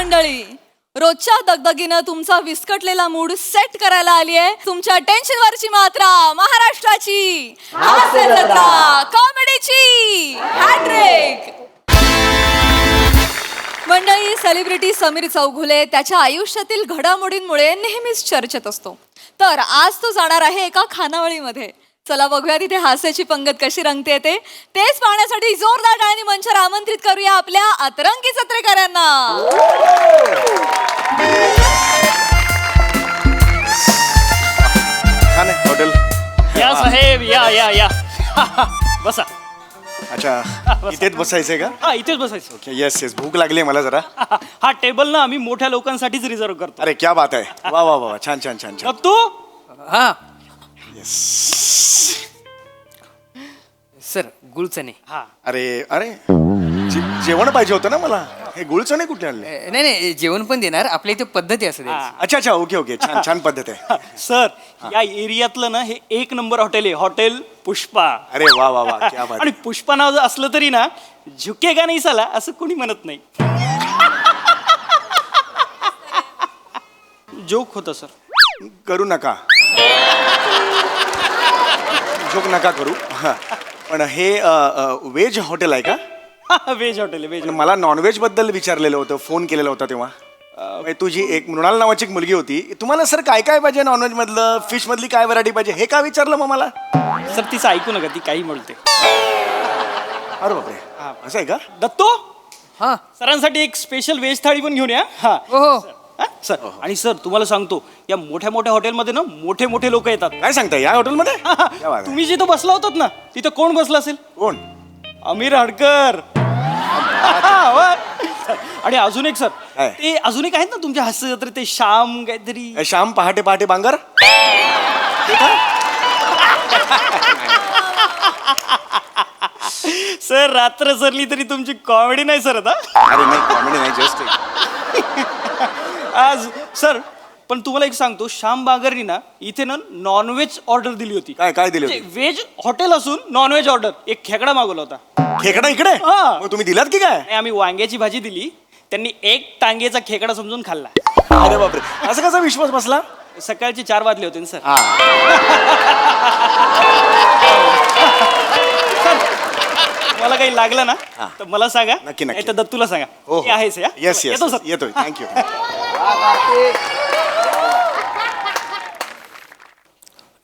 मंडळी, रोजच्या दगदगीनं तुमचा विस्कटलेला मूड सेट करायला आली आहे तुमच्या टेन्शनवरची मात्रा महाराष्ट्राची हास्य जत्रा कॉमेडीची हॅट्रिक. मंडळी, सेलिब्रिटी समीर चौघुले त्याच्या आयुष्यातील घडामोडींमुळे नेहमीच चर्चेत असतो. तर आज तो जाणार आहे एका खानावळीमध्ये. चला बघूया तिथे हास्याची पंगत कशी रंगते ते. तेच पाहण्यासाठी जोरदार टाळ्यांनी मंचावर आमंत्रित करूया आपल्या अतरंगी जत्रेकरांना. छान आहे हॉटेल. या साहेब या या या बसा. अच्छा, इथेच बसायचंय का? हा इथेच बसायचं. ओके, येस येस, भूक लागली आहे मला जरा. हा टेबल ना आम्ही मोठ्या लोकांसाठीच रिझर्व करतो. अरे क्या बात आहे, वा वा वा, छान छान छान छान. मग तू हा येस. सर गुळचणे. हा अरे अरे, जेवण पाहिजे होतं ना मला. हे गुळचणे कुठे आणले? नाही नाही, जेवण पण देणार. आपल्या इथे पद्धती असते हा. अच्छा अच्छा, ओके ओके, छान छान पद्धत आहे. सर या एरियातलं ना हे एक नंबर हॉटेल आहे, हॉटेल पुष्पा. अरे वा वा वा, क्या बात. आणि पुष्पा नाव जर असलं तरी ना झुकेगा नाही साला असं कोणी म्हणत नाही. जोक होतं सर. करू नका, जोक नका करू. हा, पण हे व्हेज हॉटेल आहे का? व्हेज हॉटेल आहे, व्हेज. पण मला नॉनव्हेज बद्दल विचारलेलं होतं, फोन केलेला होता तेव्हा. तुझी एक मृणाल नावाची एक मुलगी होती. तुम्हाला सर काय काय पाहिजे नॉनव्हेज मधलं, फिश मधली काय व्हरायटी पाहिजे हे का विचारलं मग मला? सर तिचं ऐकू नका, ती काही म्हणते. अरे बापरे, असं आहे का? दत्तो हा सरांसाठी एक स्पेशल व्हेज थाळी पण घेऊन या. हा हो हो. हा, सर. आणि सर तुम्हाला सांगतो या मोठ्या मोठ्या हॉटेलमध्ये ना मोठे मोठे लोक येतात. काय सांगताय या हॉटेलमध्ये? क्या बात आहे. तुम्ही जिथं बसला होतात ना तिथं कोण बसला असेल? कोण? अमीर हडकर. आणि अजून एक सर, काय? ते अजून एक आहेत ना तुमच्या हास्य जत्रेत, ते श्याम काहीतरी. श्याम पहाटे पहाटे बांगर. सर रात्र सरली तरी तुमची कॉमेडी नाही सर आता. अरे नाही, कॉमेडी नाही, जस्ट आज सर पण तुम्हाला एक सांगतो, श्याम बांगरनी ना इथे ना नॉनव्हेज ऑर्डर दिली होती. काय काय दिले होते? व्हेज हॉटेल असून नॉनव्हेज ऑर्डर. एक खेकडा मागवला होता. खेकडा इकडे? हा. मग तुम्ही दिलात की काय? आणि आम्ही वांग्याची भाजी दिली, त्यांनी एक टांगेचा खेकडा समजून खाल्ला. अरे बापरे, असं कसा विश्वास बसला? सकाळचे 4 वाजले होते ना सर. हा. मला काही लागलं ना हा. तर मला सांगा. नक्की, नक्की. नाही तर दत्तूला सांगा. हो हे आहेस या. येस येस, येतो सर. येतोय, थँक्यू.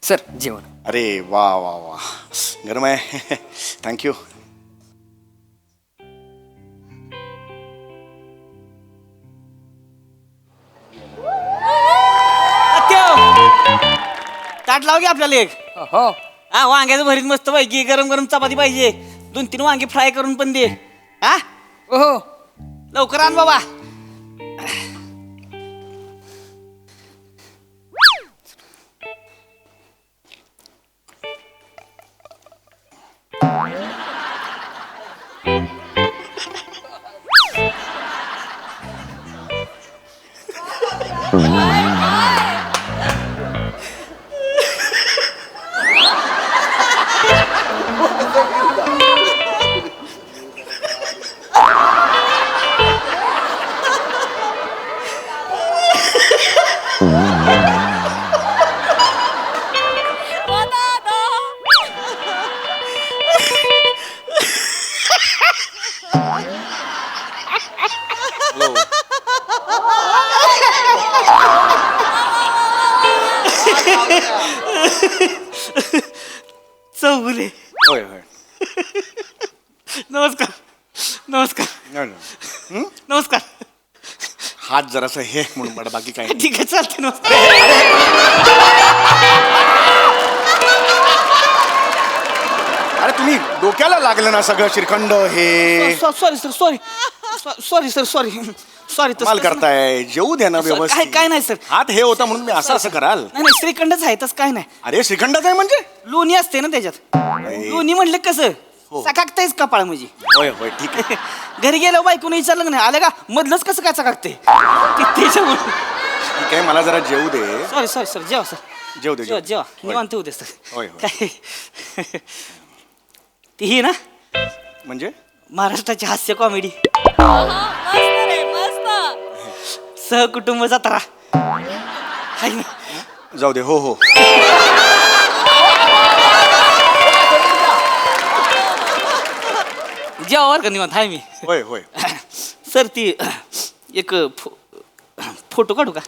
सर जेवण. अरे वा वा वा, गरम आहे. थँक्यू. ताट लाव की आपल्याला एक. हो हा, वांग्याचं भरीत मस्त पैकी, गरम गरम चपाती पाहिजे, 2-3 वांगे फ्राय करून पण दे. हा, हो हो. लवकर आण बाबा. चौगुले, होय होय. नमस्कार. नमस्कार. नमस्कार. हात जरासा हे म्हणून पडा, बाकी काही नाही. ठीक आहे, चालते. नमस्कार. अरे तुम्ही डोक्याला लागलं ना सगळं श्रीखंड हे. Sorry sir, sorry sorry sir, sorry sorry. माल करताय, जेवू द्या ना काय व्यवस्थित. काय नाही सर. हात हे होता म्हणून मी असं कराल? नाही नाही, श्रीखंडच आहे, तसं काय नाही. अरे श्रीखंडच आहे म्हणजे? लोणी असते ना त्याच्यात. लोणी म्हणलं कसं हो. चकाकतायच कपाळ म्हणजे. होय होय, ठीक आहे. घरी गेलो बायकोने विचारलं का नाही, आलं का मधलंच कसं काय चकाकते त्याच्यामुळे. ठीक आहे, मला जरा जेवू दे. सॉरी सॉरी सर, जेवा सर. जेवू दे, जेवा जेवू. जेवा, होय. निवांत होऊ दे सर. होय, होय. काय ती ही ना म्हणजे महाराष्ट्राची हास्य कॉमेडी. मस्त रे, मस्त. सहकुटुंब जत्रा हाय ना? जाऊ दे. हो हो. जेवावर का निवांत हाय मी. होय होय. सर ती एक फोटो काढू का?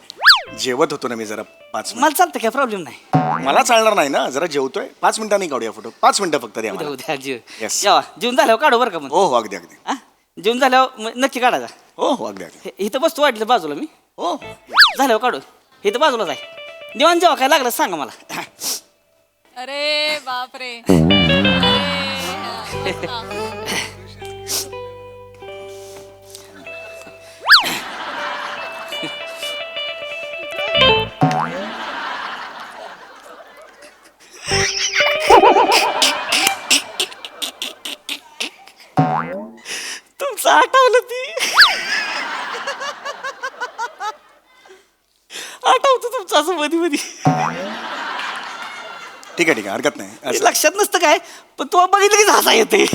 जेवत होतो ना मी जरा 5 मला चालतं काय प्रॉब्लेम नाही. मिनिट. मला चालणार नाही ना, जरा जेवतोय. 5 मिनिटांनी काढूया फोटो. 5 मिनिटं फक्त द्या उद्या मला. उद्या जेव Yes. जेवा जेवून झाल्यावर काढू बरं का मग. हो हो अगदी अगदी. हा? जेवून झाल्यावर मग नक्की काढायचा. हो हो अगदी अगदी. इथं बसतो वाटलं बाजूला मी. हो झाल्यावर काढू. इथं बाजूलाच आहे. निवांत जेव्हा काय लागलं सांगा मला. अरे बापरे. तुमचं आठवलं ती. आठवतं तुमचं असं मधी मधी. ठीक आहे ठीक आहे, हरकत नाही. असं- लक्षात नसतं काय पण तू बघितलं की हसा येते.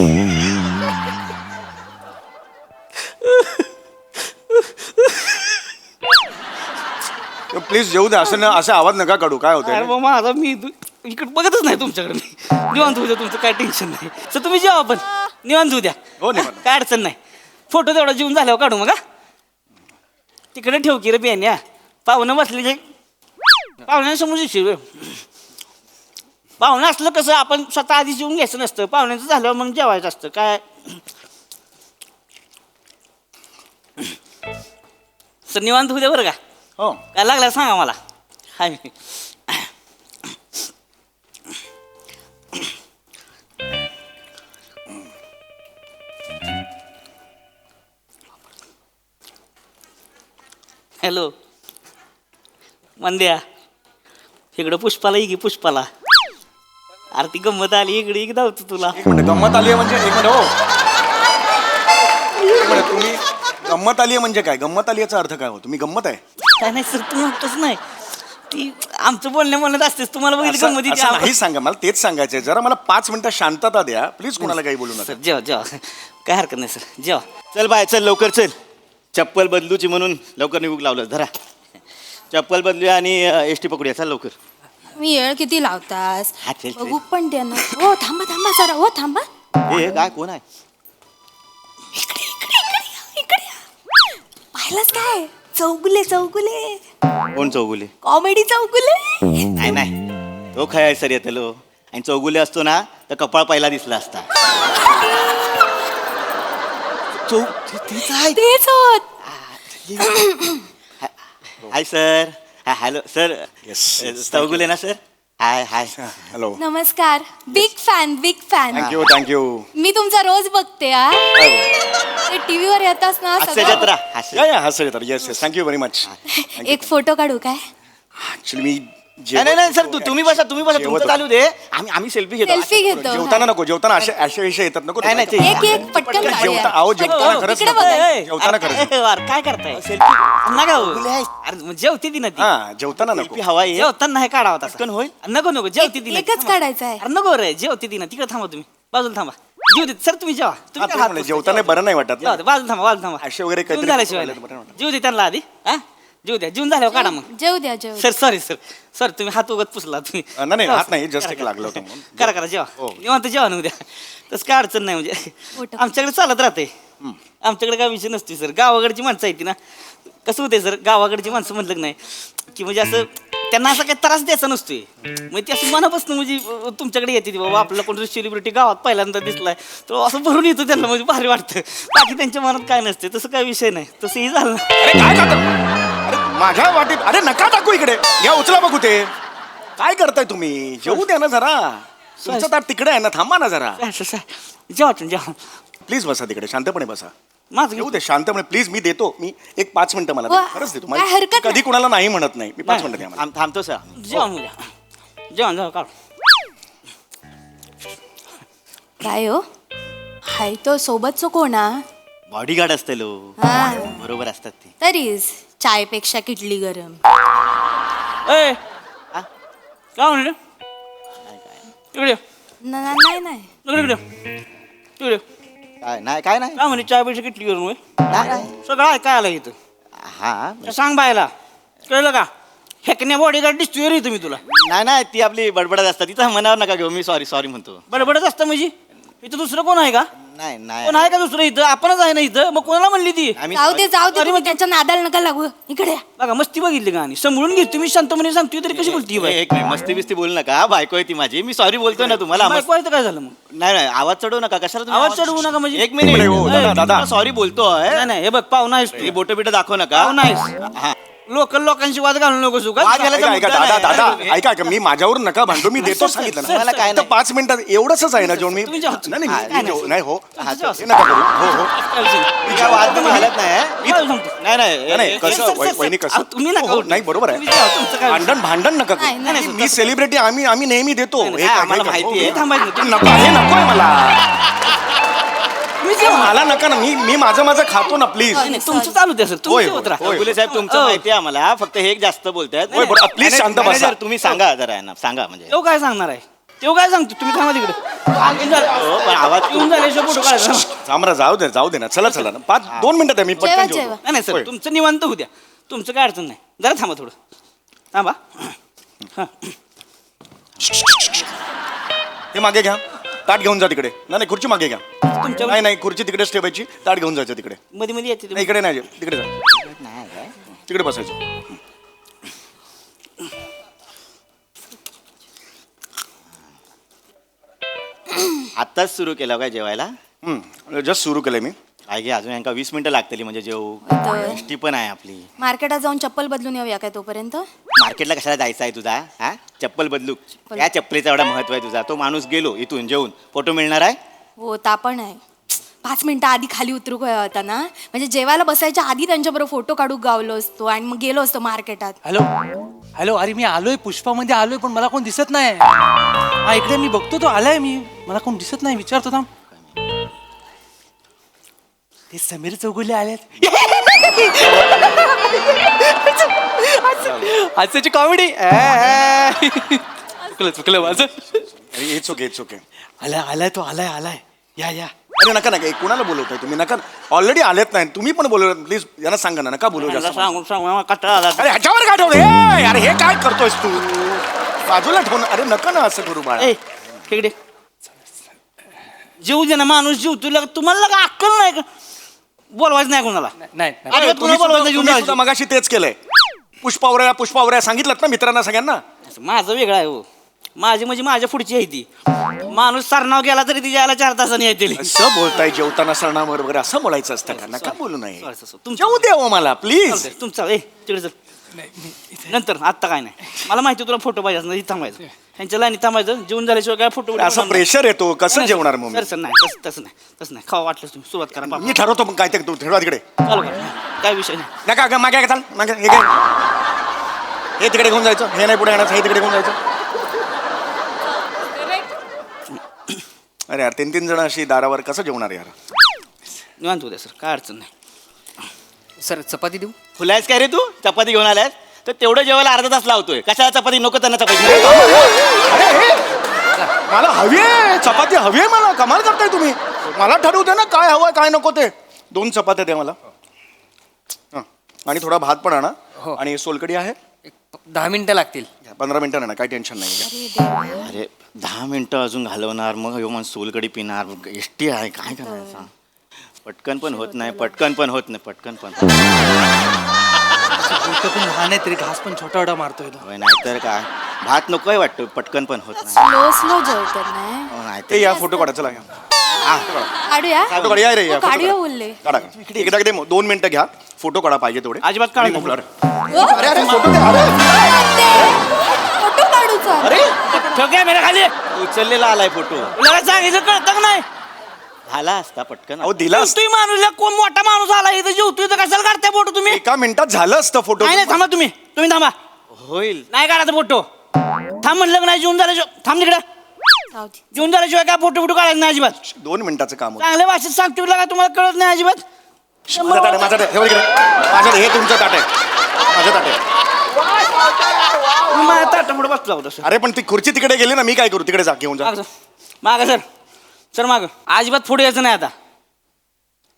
प्लीज जेवू दे. असं असा आवाज नका काढू. काय अरे होतं? मग माझा मी इकडे बघतच नाही तुमच्याकडे. मी निवांत होऊ द्या, तुमचं काय टेन्शन नाही. तर तुम्ही जेवा पण निवांत होऊ द्या. हो, निवांत. काय अडचण नाही. फोटो तेवढा जेवून झाल्यावर काढू मग. हा? तिकडे ठेव की रे बियाण्या. पाहुणं बसले की पाहुण्यांसमोर दिसशील. पाहुणं असलं कसं आपण स्वतः आधी जेवून घ्यायचं नसतं. पाहुण्यांचं झाल्यावर मग जेवायचं असतं काय. सर निवांत होऊ द्या बरं का. हो काय लागलं सांगा मला. हाय मी. हॅलो मंद्या, इकडं पुष्पाला ये की पुष्पाला. अरे ती गंमत आली इकडे एक धावतो तुला. एक मिनिट. गंमत आली आहे म्हणजे एक मिनिट. हो एक मिनिट. तुम्ही गंमत आली आहे म्हणजे काय? गंमत आली याचा अर्थ काय हो? तुम्ही गंमत आहे? काय नाही सर तू म्हणतोच नाही. ती आमचं बोलणे म्हणत असतेस तुम्हाला बघितलं असं गंमती. असं नाही सांगा. मला तेच सांगायचंय. जरा मला 5 मिनिटं शांतता द्या प्लीज. कोणाला काही बोलू नका. सर जेवा जेवा काय हरकत नाही सर जेवा. चल बाय चल लवकर चल. चप्पल बदलूची म्हणून लवकर निघूक लावलं. धरा चप्पल बदलूया आणि एस टी पकडूया. चल लवकर. मी येळ किती लावतास हा, चल, चल. बघू पण द्या ना. हो थांबा थांबा जरा. हो थांबा. हे काय कोण आहे? इकडे इकडे इकडे या, इकडे या. पाहिलंच काय? चौगुले चौगुले. कोण चौगुले? कॉमेडी चौगुले. नाही नाही तो खय सर येतलो. आणि चौगुले असतो ना तर कपाळ पहिला दिसला असता. तेच आहे. तेच होत. Hi sir. Hello sir. Yes, yes, Chougule ना सर. Hi hi. हॅलो. नमस्कार. Big fan big fan. Thank you thank you. मी तुमचा रोज बघते हा. ते टीव्हीवर येतास ना हास्य सगळं. जत्रा हास्य. या या हसं येतात. Yes yes. Thank you very much. एक फोटो काढू काय? ऍक्च्युली मी नाही नाही सर तुम्ही बसा तुम्ही बसा. जेवत तुमचं चालू दे. आम्ही सेल्फी घेतो. सेल्फी घेतो. जेवताना नको. जेवताना अशा विषय येतात नको. नाही, नाही, ते- एक एक पटकन जेवता काढूया. अहो जेवताना हो, खरंच इकडे नको. बघा. जेवताना खरंच काय करताय सेल्फी नका हो. अरे मग जेवती ती ना ती. हा जेवताना नको. हवा आहे. जेवताना नाही काढावा तसा. पटकन होईल. नको नको जेवती ती ना ती. एकच काढायचं आहे. अरे नको रे जेवती ती ना. तिकडे थांबा तुम्ही. बाजूला थांबा. जेव दे सर तुम्ही जेवा. हा, तुम्ही तेच काय हात म्हणलं, पुसता? जेवताना बरं नाही वाटत ना. जेवा दे, बाजूला थांबा बाजूला थांबा. असे वगैरे जेवून काहीतरी झाल्याशिवाय बरं नाही वाटत. जेव दे त्यांना आधी. हा जेव द्या जेवून झाल्यावर काढा मग. जेऊ द्या जेऊ सर सॉरी सर सर तुम्ही हात उगत पुसला तुम्ही. नाही हात नाही जस्ट एक लागलं होतं म्हणून. करा करा जेवा हो. निवांत जेवा ना उद्या. तसं काय अडचण नाही म्हणजे फोटो. आमच्याकडे चालत राहते. आमच्याकडे काय विषय नसते सर. गावाकडची माणसं आहेत ती ना. कसं होते सर गावाकडची माणसं म्हटलं की नाही की म्हणजे असं त्यांना असा काही त्रास द्यायचा नसतोय. म्हणजे ती असं मनापासून म्हणजे तुमच्याकडे येते ती बाबा आपल्याला कोणतरी सेलिब्रिटी गावात पहिल्यांदा दिसलाय तर असं भरून येतो त्यांना म्हणजे भारी वाटतं. बाकी त्यांच्या मनात काय नसते तसं काय विषय नाही. तसंही झालं ना. अरे काय करता? अरे माझ्या वाटीत. अरे नका टाकू इकडे. या उचला बघू ते. काय करताय तुम्ही? जेवू द्या ना जरा. तुमचं ताट तिकडे आहे ना. थांबा ना जरा. असं जेवा तुम्ही जेवा. प्लीज बसा तिकडे. शांतपणे बसा. माझं येऊ दे शांतपणे प्लीज. मी देतो. मी एक 5 मिनिटं मला हो, द्या. खरंच देतो. काय हरकत कधी नाही. कुणाला नाही म्हणत नाही. मी 5 मिनिटं द्या मला. थांबतो सर. जेवण उद्या जेवण जाऊ काढ. काय हो? हाय तो सोबतचो कोणा? बॉडीगार्ड असतलो. हा. बरोबर असतात ते. तरीच चायपेक्षा किटली गरम. ए काय म्हणले इकडे ये. नाही नाही इकडे इकडे काय नाही काय नाही काय म्हणे चाय पैसे किटली करून होय? नाही, नाही. सगळं आहे काय आलं इथं. हा तर सांग बायला कळलं का हेकण्या बॉडीगार्ड दिसतोय रे तुम्ही तुला नाही ती आपली बडबडत असतात तिथं मनावर नका घेऊ मी सॉरी म्हणतो बडबडच असतं म्हणजे इथं दुसरं कोण आहे का नाही कोण आहे का दुसरं इथं आपणच आहे ना इथं मग कोणाला म्हणली ती आम्ही जाऊ दे तुम्ही त्याच्या नादाला नका लागू इकडे या. बघा मस्ती बघितली का आणि समजून घेत तुम्ही शांतपणे सांगतोय तरी कशी बोलती बाई एक नाही मस्ती बिस्ती बोलू नका बायको आहे ती माझी मी सॉरी बोलतोय ना तुम्हाला बायको आहे तर काय झालं मग नाही आवाज चढवू नका कशाला तुम्ही आवाज चढवू नका म्हणजे एक मिनिट हो, दादा. सॉरी बोलतोय नाही नाही हे बघ पाहुणा आहेस तू बोट बिट दाखव नका पाहुणा आहेस हा लोकल लोकांशी वाद घालू नको वाद का घालायचा ऐका मुद्दा दादा नाही. दादा ऐका मी माझ्यावर नका भांडू मी देतो सांगितलं सर, ना मला काय तर नाही. 5 मिनिटात एवढंच आहे ना जेवण मी तुम्ही जेवा. नाही, हा, मी जेव- नाही हो हा, हे नका करू हो हो मी काय वाद बिद घालत नाही काय सांगतो? नाही कसं सर, सर, वहिनी सर, कसं तुम्ही नका हो, उठू. नाही बरोबर तुम्ही जेवा, तुमचं काय आहे भांडण नका करू. नाही, नाही, मी सेलिब्रिटी आम्ही नेहमी देतो नाही, हे काय- आम्हाला हे काय- माहिती हो, आहे. हो. थांबायचं नाही. नको हे नकोय मला मला नका ना मी माझं खातो ना प्लीज नाही, तुमचं चालू द्या सर होय, तुम्ही होय, होत राहा होय. गुले साहेब तुमचं हो. माहिती आहे आम्हाला फक्त हे एक जास्त बोलतायत होय, बरं, please शांत बसा. मॅनेजर, तुम्ही सांगा जरा यांना सांगा म्हणजे तो काय सांगणार आहे तो काय सांगतो तुम्ही थांबा तिकडे हो, पण आवाज येऊन झाल्याशिवाय फोटो काढायचा नाही सामरा जाऊ दे ना चला ना 2 मिनिटात आहे मी जेवा, पटकन जेवा. जेवतो. नाही सर तुमचं निवांत होऊ द्या तुमचं काय अडचण नाही जरा थांबा थोडं थांबा हा. हे मागे घ्या ताट घेऊन जा तिकडे नाही खुर्ची मागे घ्या तुमच्या नाही खुर्ची तिकडेच ठेवायची ताट घेऊन जायचं तिकडे मध्ये मध्ये येते नाही इकडे नाही तिकडे जा तिकडे बसायचं आत्ताच सुरू केलं काय जेवायला जस्ट सुरू केलंय मी काय घे अजून यांका 20 मिनिटं लागतली म्हणजे जेवू तर एसटी पण आहे आपली मार्केटात जाऊन चप्पल बदलून येऊया काय तोपर्यंत मार्केटला कशाला जायचं आहे तुझा हा चप्पल बदलू त्या चप्पलीचा एवढा महत्व आहे तुझा तो माणूस गेलो इथून जेवून फोटो मिळणार आहे हो ता पण आहे 5 मिनिटं आधी खाली उतरू काय होता ना म्हणजे जेवायला बसायच्या आधी त्यांच्याबरोबर फोटो काढू गावलो असतो आणि मग गेलो असतो मार्केटात हॅलो अरे मी आलोय पुष्पामध्ये आलोय पण मला कोण दिसत नाही हा इकडे मी बघतो तो आलाय मी मला कोण दिसत नाही विचारतो थांब ते समीर चौगुले आलेत आजची कॉमेडी चुकलं माझं इट्स ओके आलाय तो आलाय या अरे नका कुणाला बोलवताय तुम्ही नका ऑलरेडी आलेत नाही तुम्ही पण बोलवलं प्लीज यांना सांगा ना नका बोलवू जास्त सांगून कटाळा आला अरे ह्याच्यावर काय ठेवलं अरे हे काय करतोयस तू बाजूला ठेवून अरे नका ना असं करू बाळा ए तिकडे जीव दे ना माणूस जीव तुला तुम्हाला का अक्कल नाही का बोलवायचं नाही कोणाला नाही अरे तुम्ही कोणाला बोलवायचं जीवन सुद्धा जायचं? मगाशी तेच केलंय पुष्पावऱ्या सांगितलं ना मित्रांना सगळ्यांना माझं वेगळं आहे हो माझी म्हणजे माझ्या पुढची आहे ती माणूस सरनाव गेला तरी ती यायला 4 तासांनी येतील असं बोलताय जेवताना सरणावर वगैरे असं बोलायचं असतं का नका बोलू नये तुमचं जेवू दे हो मला प्लीज तुमचा ए तिकडे चल नंतर आत्ता काय नाही मला माहिती तुला फोटो पाहिजे नाही थांबायचं त्यांच्या लाईनी थांबायचं जेवण झाल्याशिवाय काय फोटो असं प्रेशर येतो कसं जेवणार मग मी? सर नाही तसं नाही खावा वाटलं तुम्ही सुरुवात करा मी ठरवतो मग काय ते तू ठरवा तिकडे चालू करा काय विषय नाही नका का मागे चाल मागे हे काय हे तिकडे घेऊन जायचं हे नाही पुढे आणायचं हे तिकडे घेऊन जायचं अरे यार 3 जण अशी दारावर कसं जेवणार यार निवांत होत्या सर काय अडचण नाही सर चपाती देऊ फुलायस काय रे तू चपाती घेऊन आलायस तर तेवढं जेवायला अर्धा तास लावतोय कशाला चपाती नको त्यांना चपाती अरे हे मला हवी आहे चपाती हवी आहे मला कमाल करताय तुम्ही मला ठरवू दे ना काय हवंय काय नको ते 2 चपात्या दे मला हं. आणि थोडा भात पण आणा हो. आणि सोलकडी आहे एक 10 मिनिटं लागतील 15 मिनिटं ना काही टेन्शन नाही अरे 10 मिनिटं अजून घालवणार मग ह्यो मग सोलकडी पिणार एसटी आहे काय करायचं पटकन पण होत नाही पटकन पण पण लहान आहे तरी घास पण छोटा मारतोय तो. होय, नाहीतर काय भात नकोय वाटतं पटकन पण होत नाही स्लो जेवतात नाही हो, नाहीतर ते या फोटो काढा चला या काढूया फोटो काढा या रे या हो, photo काढूया काढा. बोलले काढा एकदा दे 2 मिनिटं घ्या फोटो काढा पाहिजे तेवढे अजिबात काढा आणि नको. मोकळा रे. अरे अरे फोटो दे अरे फोटो काढूचा अरे ठोक्या मेरा खाली उचललेला आलाय फोटो तुला सांगितलं कळतं का नाही झाला असता पटकन अहो दिला असता. तुम्ही माणूस कोण मोठा माणूस आला इथं जेवतोय तर कशाला काढताय फोटो तुम्ही एका मिनिटात झालं असतं फोटो नाही थांबा तुम्ही थांबा होईल नाही काढायचा फोटो थांब म्हणलं का नाही जेवून झाल्याशिवाय थांब तिकडे जाऊ दे. जेवून झाल्याशिवाय काय फोटो फोटो काढायचं नाही अजिबात 2 मिनिटाचं काम होतं चांगल्या भाषेत सांगतो का तुम्हाला कळत नाही अजिबात माझं ताट आहे, माझं ताट आहे. हे बघ इकडे. माझं हे तुमचं ताट आहे माझं ताट आहे तुम्ही माझ्या ताटापुढे बसला होता अरे पण ती खुर्ची तिकडे गेली ना मी काय करू तिकडे जा घेऊन जा माग सर माग सर माग अजिबात पुढे यायचं नाही आता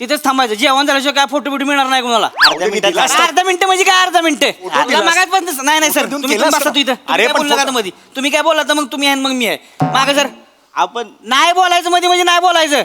तिथेच थांबायचं. जेवण झाल्याशिवाय काय फोटो बिटो मिळणार नाही कोणाला. अर्ध्या मिनिटात अर्धा मिनिटं म्हणजे काय अर्धा मिनिटं? दिला मागात पण नाही नाही सर, देऊन तुम्ही केलं बसा असतं. तू इथं. अरे, अरे पण बोलला का फोटो- मध्ये? तुम्ही काय बोलला तर मग तुम्ही आहे मग मी आहे. मागे सर, आपण नाही बोलायचं मध्ये म्हणजे नाही बोलायचं.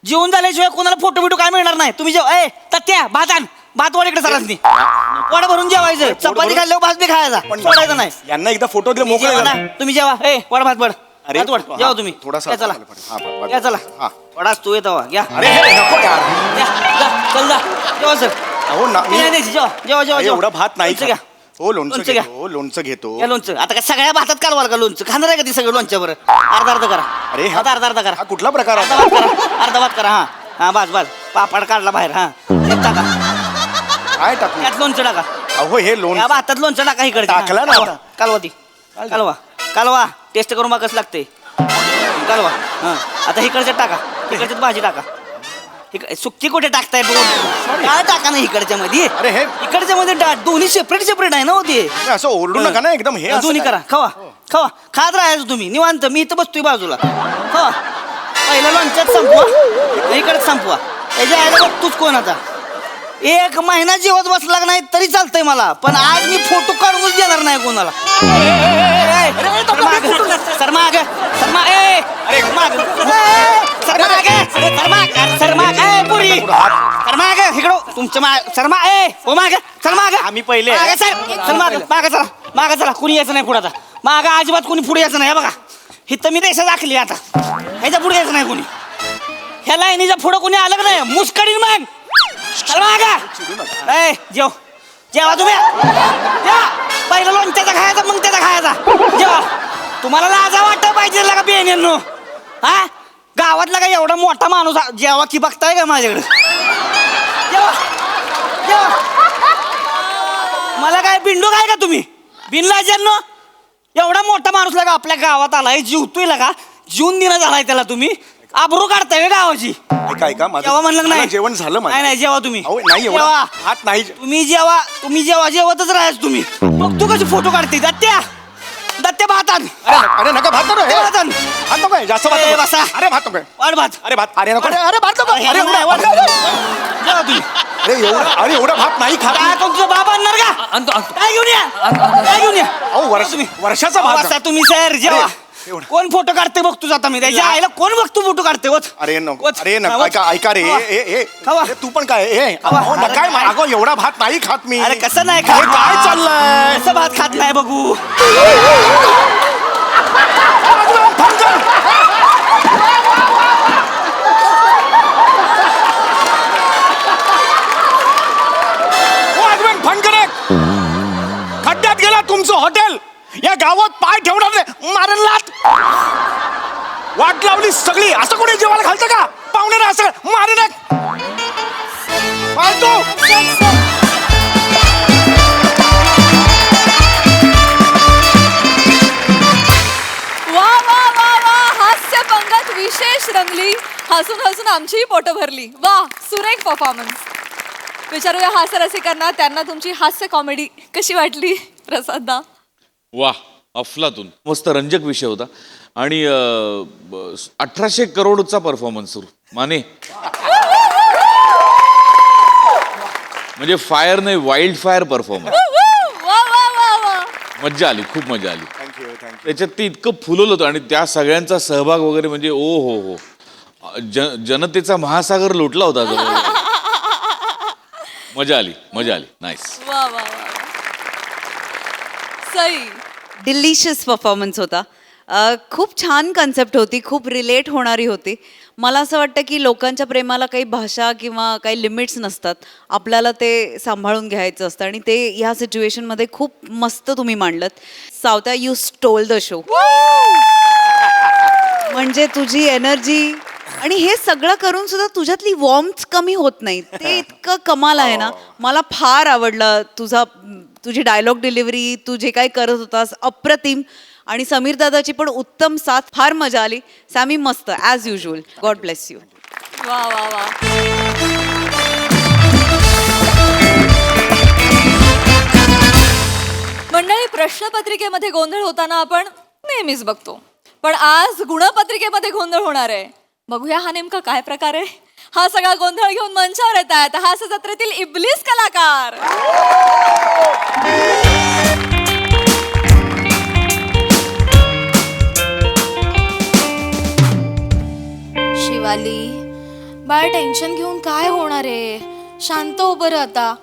जेवण झाल्याशिवाय कोणाला फोटो बिटो काय मिळणार नाही. तुम्ही जेव ए तत्या भात आण, भात वाढ इकडे सरासनी वाड भरून जेवायचं. चपाती खाल्ल्यावर भात बी खायचा, सोडायचं नाही. यांना एकदा फोटो दिले जेवा मोकळे ना, तुम्ही जेवा. ए वाड भात वाढ. अरे, भात वाढ. हा, जेवा तुम्ही. थोडासा या चला, हा, बरं. या चला. हा. वडाच तू येतो घ्या. अरे हे नको यार. या, जा, चल जा. जेवा सर. अहो ना नाही, नाही, जेवा जेवा जेवा जेवा. एवढा भात नाही लोणचं घ्या. हो लोणचं लोणचं घ्या. घेतो लोणचं घेतो या लोणचं. आता काय सगळ्या भातात कालवाल का लोणचं? खाणार आहे का ती सगळं लोणच्या बरं? अर्धा अर्धा करा. अरे हा- आता अर्धा करा. हा कुठला प्रकार अर्धा आहे? भात करा. अर्धा भात करा. हा हा बस बस. पापड काढला बाहेर. हा त्यात टाका. काय टाकू त्यात लोणचं टाका. अहो हे या लोणचं भातात लोणचं टाका इकडे. टाकलं ना आता. कालवा ती. कालवा कालवा टेस्ट करून बघ कसं लागते. कालवा. हा आता इकडच्यात टाका. इकडच्यात भाजी टाका. सुक्की कुठे टाकताय बघून? काय टाका ना इकडच्या मध्ये. अरे हे इकडच्या मध्ये दोन्ही सेपरेट सेपरेट आहे ना होते. असं ओरडू नका ना एकदम हे असं दोन्ही काय? करा. खावा खावा. खात राहायचं तुम्ही निवांत. मी इथं बसतोय बाजूला. खावा. पहिला लोणच्यात संपवा, इकडे संपवा. त्याच्या आईला बघतोच कोण आता. 1 महिना जेवत बसला नाही तरी चालतंय मला, पण आज मी फोटो काढूनच देणार नाही कोणाला. सर माग सर माग ए अरे माग सर माग सर माग सर माग ए पुरी सर माग इकडं तुमच्या माग सर माग ए हो माग सर माग. आम्ही पहिले मागे सर सर माग चला मागे चला. कुणी यायचं नाही पुढे आता. माग अजिबात कुणी पुढे यायचं नाही. हे बघा इथं मी रेषा दाखली आता. ह्याच्या पुढे यायचं नाही कुणी. ह्या लाईनीच्या पुढं कुणी आलं का नाही मुस्कडीन मग. चल माग ए जेव जेवा तुम्ही. या पहिलं लोणच्याचा खायचा मग त्याचा खायचा. जेवा. तुम्हाला लाजा वाटत पाहिजे का बेनेनो? हा गावातला का एवढा मोठा माणूस जेवा की बघताय का माझ्याकडे? जेवा जेवा. मला काय बिंडू काय का तुम्ही? बिनलाजांनो एवढा मोठा माणूस लगा आपल्या गावात आलाय, जीवतोय लगा, जीवन दिना झालाय त्याला तुम्ही. आबरू काढताय का गावाची? ऐका ऐका जेवा म्हणलं मला नाही. जेवण झालं माझं. नाही नाही जेवा तुम्ही. अहो नाही एवढं जेवा. हात नाही तुम्ही जेवा जेवतच राहायच तुम्ही. मग तू कशी फोटो काढते? दत्त्या दत्त्या भातात अरे नका भात नको हे. भात आण. भात नको आहे, जास्त भात ए, नको. बसा. अरे भात नको आहे. वाढ भात. अरे भात अरे नको अरे भात नको अरे, अरे नाही, एवढा- वाढ. जेवा तुम्ही. अरे एवढा भात नाही खात काय तुमचं बाबा आणणार का? आणतो आणतो. काय घेऊन या काय घेऊन या. अहो वर्षाचा भात बसा तुम्ही सर जेवा. एवढं. कोण फोटो काढते बघतो जाता मी. त्याच्या आईला कोण बघतो फोटो काढते वच. अरे नको वच. अरे हा, नको वच. ऐका ऐका रे खावा. खावा. तू पण काय ए खावा. अहो, नका मा- अगं एवढा भात नाही खात मी. अरे कसं नाही हे खात? काय चाललंय? कसं भात खात नाही बघू. खड्ड्यात गेला तुमचं हॉटेल. या गावात पाय ठेवणार नाही मारेल लात. वाट लावली सगळी. असं कोणी जेवायला घालतं का? पाहुणे असं मारे ना फालतू. वा वा वा वा हास्य पंगत विशेष रंगली. हसून हसून आमचीही पोटं भरली. वा सुरेख परफॉर्मन्स. विचारूया हास्य रसिकांना त्यांना तुमची हास्य कॉमेडी कशी वाटली. प्रसाददा. वा अफलातून मस्त रंजक विषय होता आणि 1800 करोडचा परफॉर्मन्स सुरू माने म्हणजे फायर नाही वाईल्ड फायर परफॉर्मन्स. वा वा वा वा. मज्जा आली खूप मजा आली. Thank you thank you. त्याच्यात ते इतकं फुलवलं होतं आणि त्या सगळ्यांचा सहभाग वगैरे म्हणजे ओ हो हो जनतेचा महासागर लोटला होता जवळ. मजा आली नाईस. वा वा वा. सई. डिलिशियस परफॉर्मन्स होता. खूप छान कन्सेप्ट होती, खूप रिलेट होणारी होती. मला असं वाटतं की लोकांच्या प्रेमाला काही भाषा किंवा काही लिमिट्स नसतात. आपल्याला ते सांभाळून घ्यायचं असतं आणि ते ह्या सिच्युएशनमध्ये खूप मस्त तुम्ही मांडलत. सावत्या यू स्टोल द शो. म्हणजे तुझी एनर्जी आणि हे सगळं करून सुद्धा तुझ्यातली वॉर्म्थ कमी होत नाही. ते इतकं कमाल आहे ना. मला फार आवडलं तुझी डायलॉग डिलिव्हरी, तू जे काही करत होतास अप्रतिम. आणि समीर दादाची पण उत्तम साथ. फार मजा आली. सॅमी मस्त as usual. God bless you. वा वा वा. मंडळी प्रश्नपत्रिकेमध्ये गोंधळ होताना आपण नेहमीच बघतो, पण आज गुणपत्रिकेमध्ये गोंधळ होणार आहे. बघूया हा नेमका काय प्रकार आहे. हा सगळा गोंधळ घेऊन मंचावर येत आहेत हास्य जत्रेतील इब्लिस कलाकार. शिवाली बाळ टेन्शन घेऊन काय होणार आहे? शांत हो बरं आता.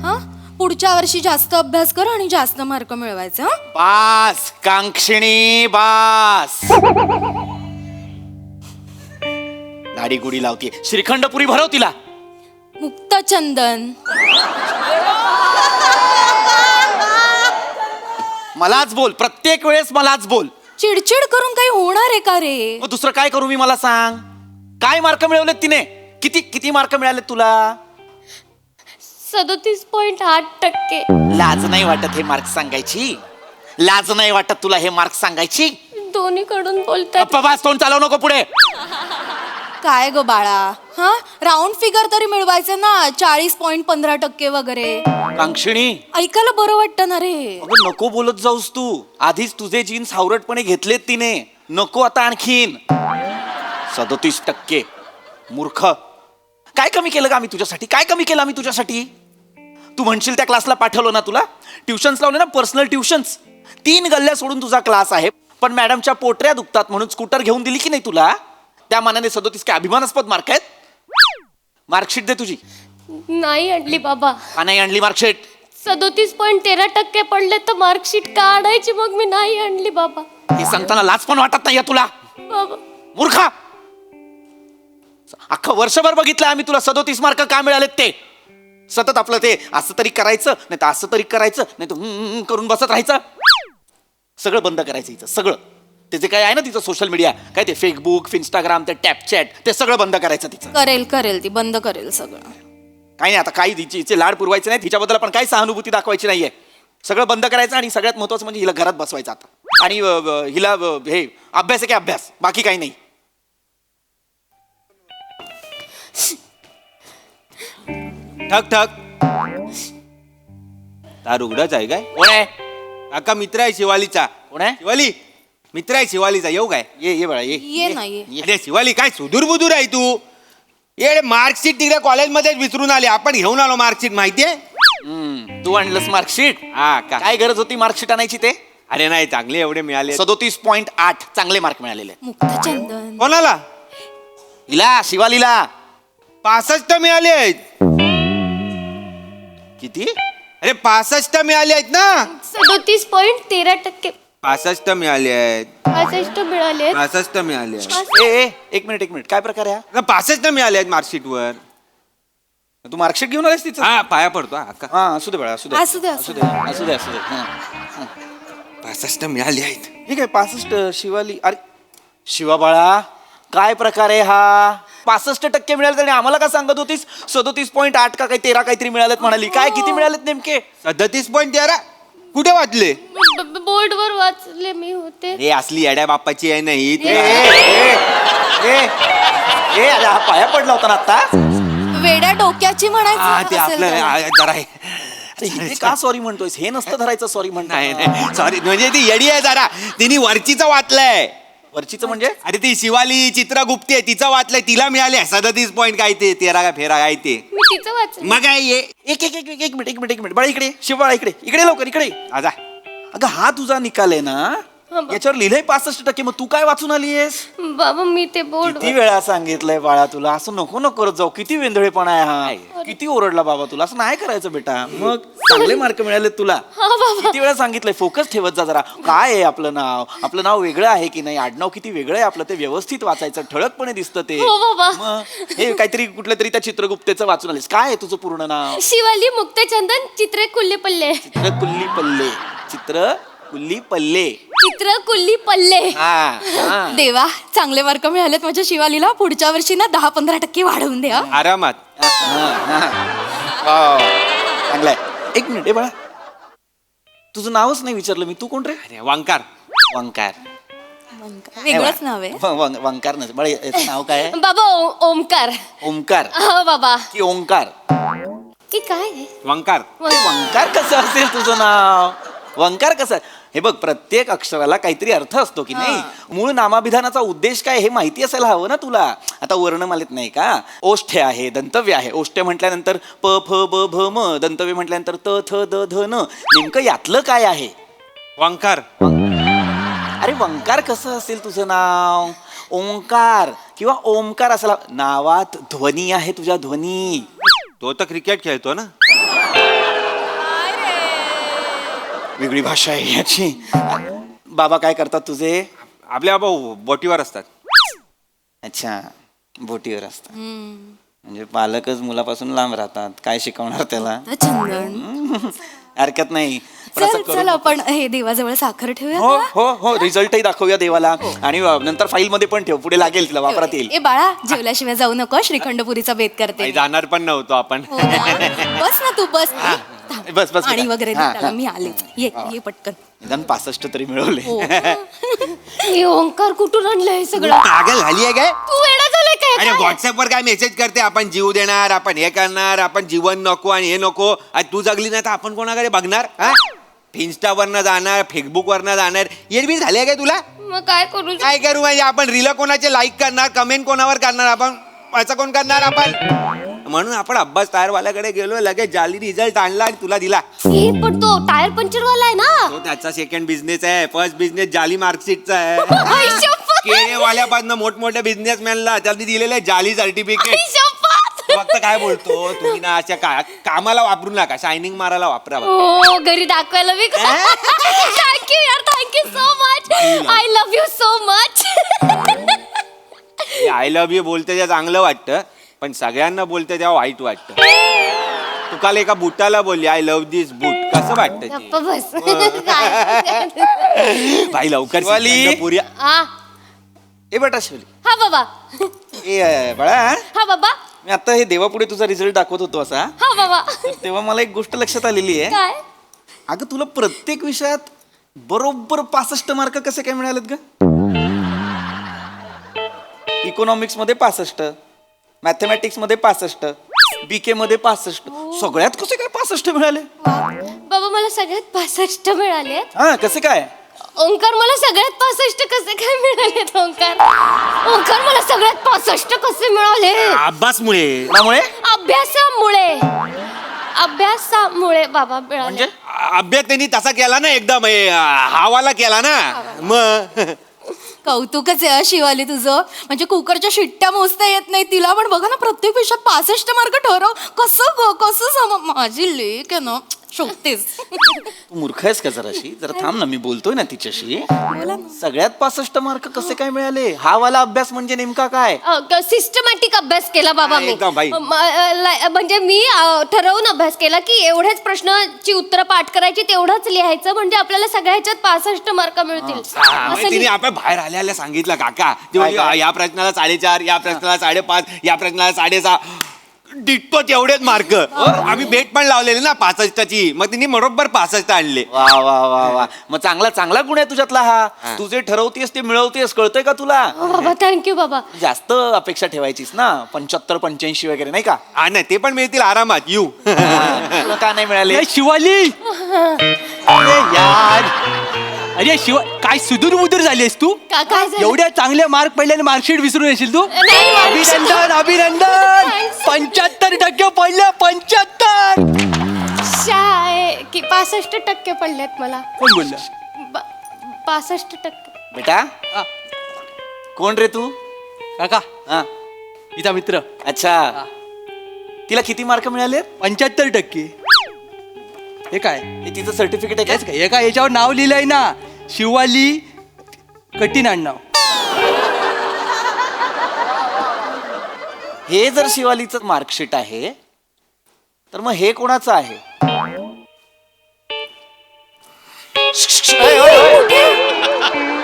हा पुढच्या वर्षी जास्त अभ्यास कर आणि जास्त मार्क मिळवायचे. हा बास कांक्षिणी बास. दाढी गुडी लावते, श्रीखंड पुरी भरव तिला. मुक्तचंदन मलाच बोल, प्रत्येक वेळेस मलाच बोल. चिडचिड करून काही होणार आहे का रे? मग दुसरं काय करू मी, मला सांग. काय मार्क मिळवलेत तिने? किती किती मार्क मिळालेत तुला? 37.8%. लाज नाही वाटत हे मार्क सांगायची? लाज नाही वाटत तुला हे मार्क सांगायची? दोन्हीकडून बोलतात. गप्पा बस, तोंड चालवू नको पुढे. काय ग बाळा, हा राऊंड फिगर तरी मिळवायचं ना. 40.15% वगैरे. कांक्षिणी ऐकायला बरं वाटतं ना रे. अगं नको बोलत जाऊस तू. आधीच तुझे जीन्स हावरटपणे घेतलेत तिने, नको आता आणखीन. 37%. मूर्ख. काय कमी केलं का आम्ही तुझ्यासाठी? काय कमी केलं आम्ही तुझ्यासाठी? तू म्हणशील त्या क्लासला पाठवलं ना तुला? ट्युशन्स लावले ना, पर्सनल ट्युशन्स. 3 गल्ल्या सोडून तुझा क्लास आहे, पण मॅडमच्या पोटऱ्या दुखतात म्हणून स्कूटर घेऊन दिली की नाही तुला? त्या मानाने 37 काय अभिमानास्पद मार्क आहेत? मार्कशीट दे तुझी. नाही आणली बाबा. का नाही आणली मार्कशीट? 37.13% पडले तर मार्कशीट का आणायची? मग मी नाही आणली बाबा. हे सांगताना लाज पण वाटत नाही तुला? बाबा मूर्खा. अख्खं वर्षभर बघितलं आम्ही तुला 37 मार्क का मिळालेत ते. सतत आपलं ते असं तरी करायचं, नाही तर असं तरी करायचं, नाही तर करून बसत राहायचं. सगळं बंद करायचं हिचं, सगळं. ते जे काय आहे ना तिचं सोशल मीडिया, काय ते फेसबुक, इंस्टाग्राम, ते टॅपचॅट, ते सगळं बंद करायचं तिचं. करेल ती बंद करेल सगळं. काही नाही आता, काही हिचे लाड पुरवायचे नाही, तिच्याबद्दल आपण काही सहानुभूती दाखवायची नाहीये. सगळं बंद करायचं आणि सगळ्यात महत्वाचं म्हणजे हिला घरात बसवायचं आता. आणि हिला हे अभ्यास आहे की अभ्यास, बाकी काही नाही. ठक ठक. दार उघडाच आहे काय? कोण आहे? काका मित्र आहे शिवालीचा. कोण आहे? शिवाली मित्र आहे शिवालीचा. येऊ काय? ये बाळा ये. ये ना ये. अरे शिवाली काय सुदूर बुदूर आहे तू. ये मार्कशीट तिकडे कॉलेजमध्येच विसरून आली. आपण घेऊन आलो मार्कशीट, माहितीये? तू आणलंस मार्कशीट? हा का? काय गरज होती मार्कशीट आणायची ते? अरे नाही, चांगले एवढे मिळाले. 37.8 चांगले मार्क मिळालेले. मुक्तचंदन कोणाला? हिला, शिवालीला. 65 मिळाले आहेत. किती? अरे 65 मिळाले आहेत ना. 37.13%. 65 मिळाले आहेत. 65 मिळाले. 65 मिळाले आहेत. ए एक मिनिट, काय प्रकार आहे हा? 65 मिळाले आहेत मार्कशीट वर. तू मार्कशीट घेऊन आलास तिचं? हा पाया पडतो हा का. हा असू दे बाळा, असू दे. असू दे, असू दे. असू दे. हा. 65 मिळाले आहेत. ठीक आहे, 65 शिवाली. अरे शिवा बाळा, काय प्रकार आहे हा? 65% मिळाले आणि आम्हाला का सांगत होतीस 37.8 का काही 13 काहीतरी मिळालेत म्हणाली. काय किती मिळालेत नेमके? 37.13. कुठे वाचले? बोर्डवर वाचले मी होते. हे असली येड्या बाप्पाची आहे नाही ए अरे हा पाया पडला होता ना आता. वेड्या डोक्याची हा म्हणायचं ते असेल आपलं तर. जरा आहे. अरे इथे का सॉरी म्हणतोयस? हे नसतं धरायचं सॉरी म्हणतो. नाही सॉरी, म्हणजे ती येडी आहे जरा. तिने वरचीचं वाचलंय. वरचीचं म्हणजे? अरे ती शिवाली चित्रगुप्ती आहे, तिचं वाचलंय. तिला मिळाले 37 पॉईंट काय ते 13 काय फेरा काय ते. मी तिचं वाचलं. मग काय ये एक मिनिट बाळा, इकडे शिव बाळा, इकडे लवकर इकडे. आजा. अगं हा तुझा निकाल आहे ना, याच्यावर लिहिलंय 65%. मग तू काय वाचून आलीयस? बाबा मी ते बोर्ड किती वेळा सांगितलंय बाळा तुला, असं नको करत जाऊ. किती वेंधळेपणा आहे हा. किती ओरडला बाबा तुला, असं नाही करायचं बेटा. मग चांगले मार्क मिळाले तुला. किती वेळा सांगितलंय, फोकस ठेवत जा जरा. काय आहे आपलं नाव वेगळं आहे की नाही, आडनाव किती वेगळं आहे आपलं, ते व्यवस्थित वाचायचं, ठळकपणे दिसतं ते. हो बाबा. मग हे काहीतरी कुठल्या तरी त्या चित्रगुप्तेचं वाचून आलीस. काय आहे तुझं पूर्ण नाव? शिवाली मुक्तचंदन चित्रे कुल्ले पल्ले. चित्रकुल्ली पल्ले. चित्र कुल्ली पल्ले. हा. देवा, चांगले मार्क मिळालेत माझ्या शिवालीला. पुढच्या वर्षी ना 10-15% वाढवून द्या. आरामात. चांगलाय. एक मिनिट बाळा, तुझं नावच नाही विचारलं मी. तू कोण रे? अरे वंकार. वेगळंच नाव आहे. वंकार नसेल बाळा, याचं नाव काय आहे? बाबा ओमकार. ओमकार हो बाबा. की ओंकार? की काय आहे? वंकार. वंकार कसं असेल तुझं नाव? वंकार कसं? हे बघ, प्रत्येक अक्षराला काहीतरी अर्थ असतो की नाही. मूळ नामाभिधानाचा उद्देश काय हे माहिती असायला हवं ना तुला. आता वर्णमालेत नाही का, ओष्ठ्य आहे, दंतव्य आहे. ओष्ठ्य म्हटल्यानंतर प फ ब भ म, दंतव्य म्हटल्यानंतर त थ द ध न. नेमकं यातलं काय आहे? वंकार. अरे वंकार कसं असेल तुझं नाव? ओंकार किंवा ओमकार असायला. नावात ध्वनी आहे तुझ्या, ध्वनी. तो तर क्रिकेट खेळतो ना. वेगळी भाषा आहे याची. बाबा काय करतात तुझे? आपल्या बाबा बोटीवर असतात. अच्छा, बोटीवर असतात. म्हणजे पालकच मुलापासून लांब राहतात. काय शिकवणार त्याला? चंदन हरकत नाही. पण असं चल करू चल नको. आपण हे देवाजवळ साखर ठेवूया हो का? हो हो, रिझल्टही दाखवूया देवाला. आणि नंतर फाईल मध्ये पण ठेव, पुढे लागेल तिला, वापरात येईल. ए बाळा, जेवल्याशिवाय जाऊ नको, श्रीखंडपुरीचा बेत करते काही जाणार पण नव्हतो आपण. हो ना. बस ना तू, बस. बस बस आणि बेटा. वगैरे दे हा, त्याला, हा. मी आले. ये पटकन. निदान 65 तरी मिळवले. हो. हे ओंकार कुठून आणलंय हे सगळं? पागल झाली आहे काय? तू वेडा झालाय काय? अरे व्हॉट्सअपवर काय मेसेज करते, आपण जीव देणार, आपण हे करणार, आपण जीवन नको आणि हे नको. आज तू जगली नाही तर आपण कोणाकडे बघणार? हा, इन्स्टावरनं जाणार, फेसबुकवरनं जाणार. एरबी झाले काय तुला? मग काय करू? काय करू म्हणजे आपण रील कोणाचे लाईक करणार, कमेंट कोणावर करणार, आपण असं कोण करणार आपण? म्हणून आपण अब्बास टायरवाल्याकडे गेलो, लगेच जाली रिझल्ट आणला आणि तुला दिला. हे पण तो टायर पंक्चर वाला आहे ना. तो त्याचा सेकंड बिझनेस आहे. फर्स्ट बिझनेस जाली मार्कशीटचा आहे. आई शपथ. केळेवाल्यापासून मोठमोठ्या बिझनेसमॅनला त्यांनी दिलेलं आहे जाली सर्टिफिकेट. आई शपथ. फक्त काय बोलतो तुम्ही ना, अशा कामाला वापरू नका, शायनिंग मारायला वापरा. हो, घरी दाखवायला मी. थँक्यू यार, thank you so much. I love you so much. I love you बोलते तेव्हा चांगलं वाटतं, पण सगळ्यांना बोलते तेव्हा वाईट वाटतं. तू काल एका बुटाला बोलली आय लव्ह दिस बूट, कसं वाटतं ते? गप्प बस. काय? भाई लवकर शिवाली. पुऱ्या. हा ए बेटा शिवली. हा बाबा. ए बाळा, हा बाबा. मी आता हे देवापुढे तुझा रिझल्ट दाखवत होतो असा, हा बाबा. तर तेव्हा मला एक गोष्ट लक्षात आलेली आहे. काय? अगं तुला प्रत्येक विषयात बरोबर 65 मार्क कसे काय मिळालेत ग? इकॉनॉमिक्स मध्ये 65, मॅथमॅटिक्स मध्ये 65, बीके मध्ये 65. सगळ्यात कसे काय 65 मिळाले? बाबा मला सगळ्यात 65 मिळाले. हा, कसे काय? ओंकार मला सगळ्यात 65 कसे काय मिळाले? ओंकार मला सगळ्यात 65 कसे मिळाले? अभ्यासमुळे. त्यामुळे अभ्यासामुळे बाबा मिळाले. म्हणजे अभ्यास त्यांनी तसा केला ना, एकदम हावाला केला ना. मग कौतुकच आहे शिवाली तुझं. म्हणजे कुकरच्या शिट्ट्या मोजता येत नाही तिला, पण बघा ना प्रत्येक विषयात 65 मार्क ठरव. कसं माझी लेक आहे ना, शोधतेस. तू मूर्ख आहेस का जराशी? जरा थांब ना, मी बोलतोय ना तिच्याशी. सगळ्यात 65 मार्क कसे काय मिळाले? हा वाला अभ्यास म्हणजे नेमका काय? सिस्टमॅटिक अभ्यास केला बाबा मी. एकदम बाई. म्हणजे मी ठरवून अभ्यास केला की एवढ्याच प्रश्नाची उत्तरं पाठ करायची, तेवढंच लिहायचं, म्हणजे आपल्याला सगळ्या ह्याच्यात 65 मार्क मिळतील. तिने आपण बाहेर आल्याला सांगितलं काका, ती म्हणली, या प्रश्नाला 4.5, या प्रश्नाला 5.5, या प्रश्नाला 6.5. डिट्टो तेवढेच मार्क. आम्ही बेट पण लावलेले ना 65ची, मग तिने बरोबर 65 आणले. वा वा वा वा, मग चांगला गुण आहे तुझ्यातला हा. तू जे ठरवतेस ते मिळवतेस, कळतंय का तुला? बाबा थँक्यू बाबा. जास्त अपेक्षा ठेवायचीस ना, 75-85 वगैरे नाही का? हा नाही, ते पण मिळतील आरामात. यू तुला का नाही मिळाले? ए, शिवाली. अरे यार, अरे शिवा, काय सुदूर मुदूर झालीस तू? काय झालं? एवढ्या चांगले मार्क पडल्याने मार्कशीट विसरून येशील तू? नाही, अभिनंदन अभिनंदन. Thanks. 75% पडले. 75. की 65% पडलेत मला. कोण बोललं? 65%. बेटा, हा, कोण रे तू? काका, हा, तिचा मित्र. अच्छा. तिला किती मार्क मिळाले? 75%. हे काय? हे तिचं सर्टिफिकेट आहे हेच का? काय? एका याच्यावर नाव लिहिलंय ना, शिवाली कठीण आडनाव. हे जर शिवालीचं मार्कशीट आहे, तर मग हे कोणाचं आहे?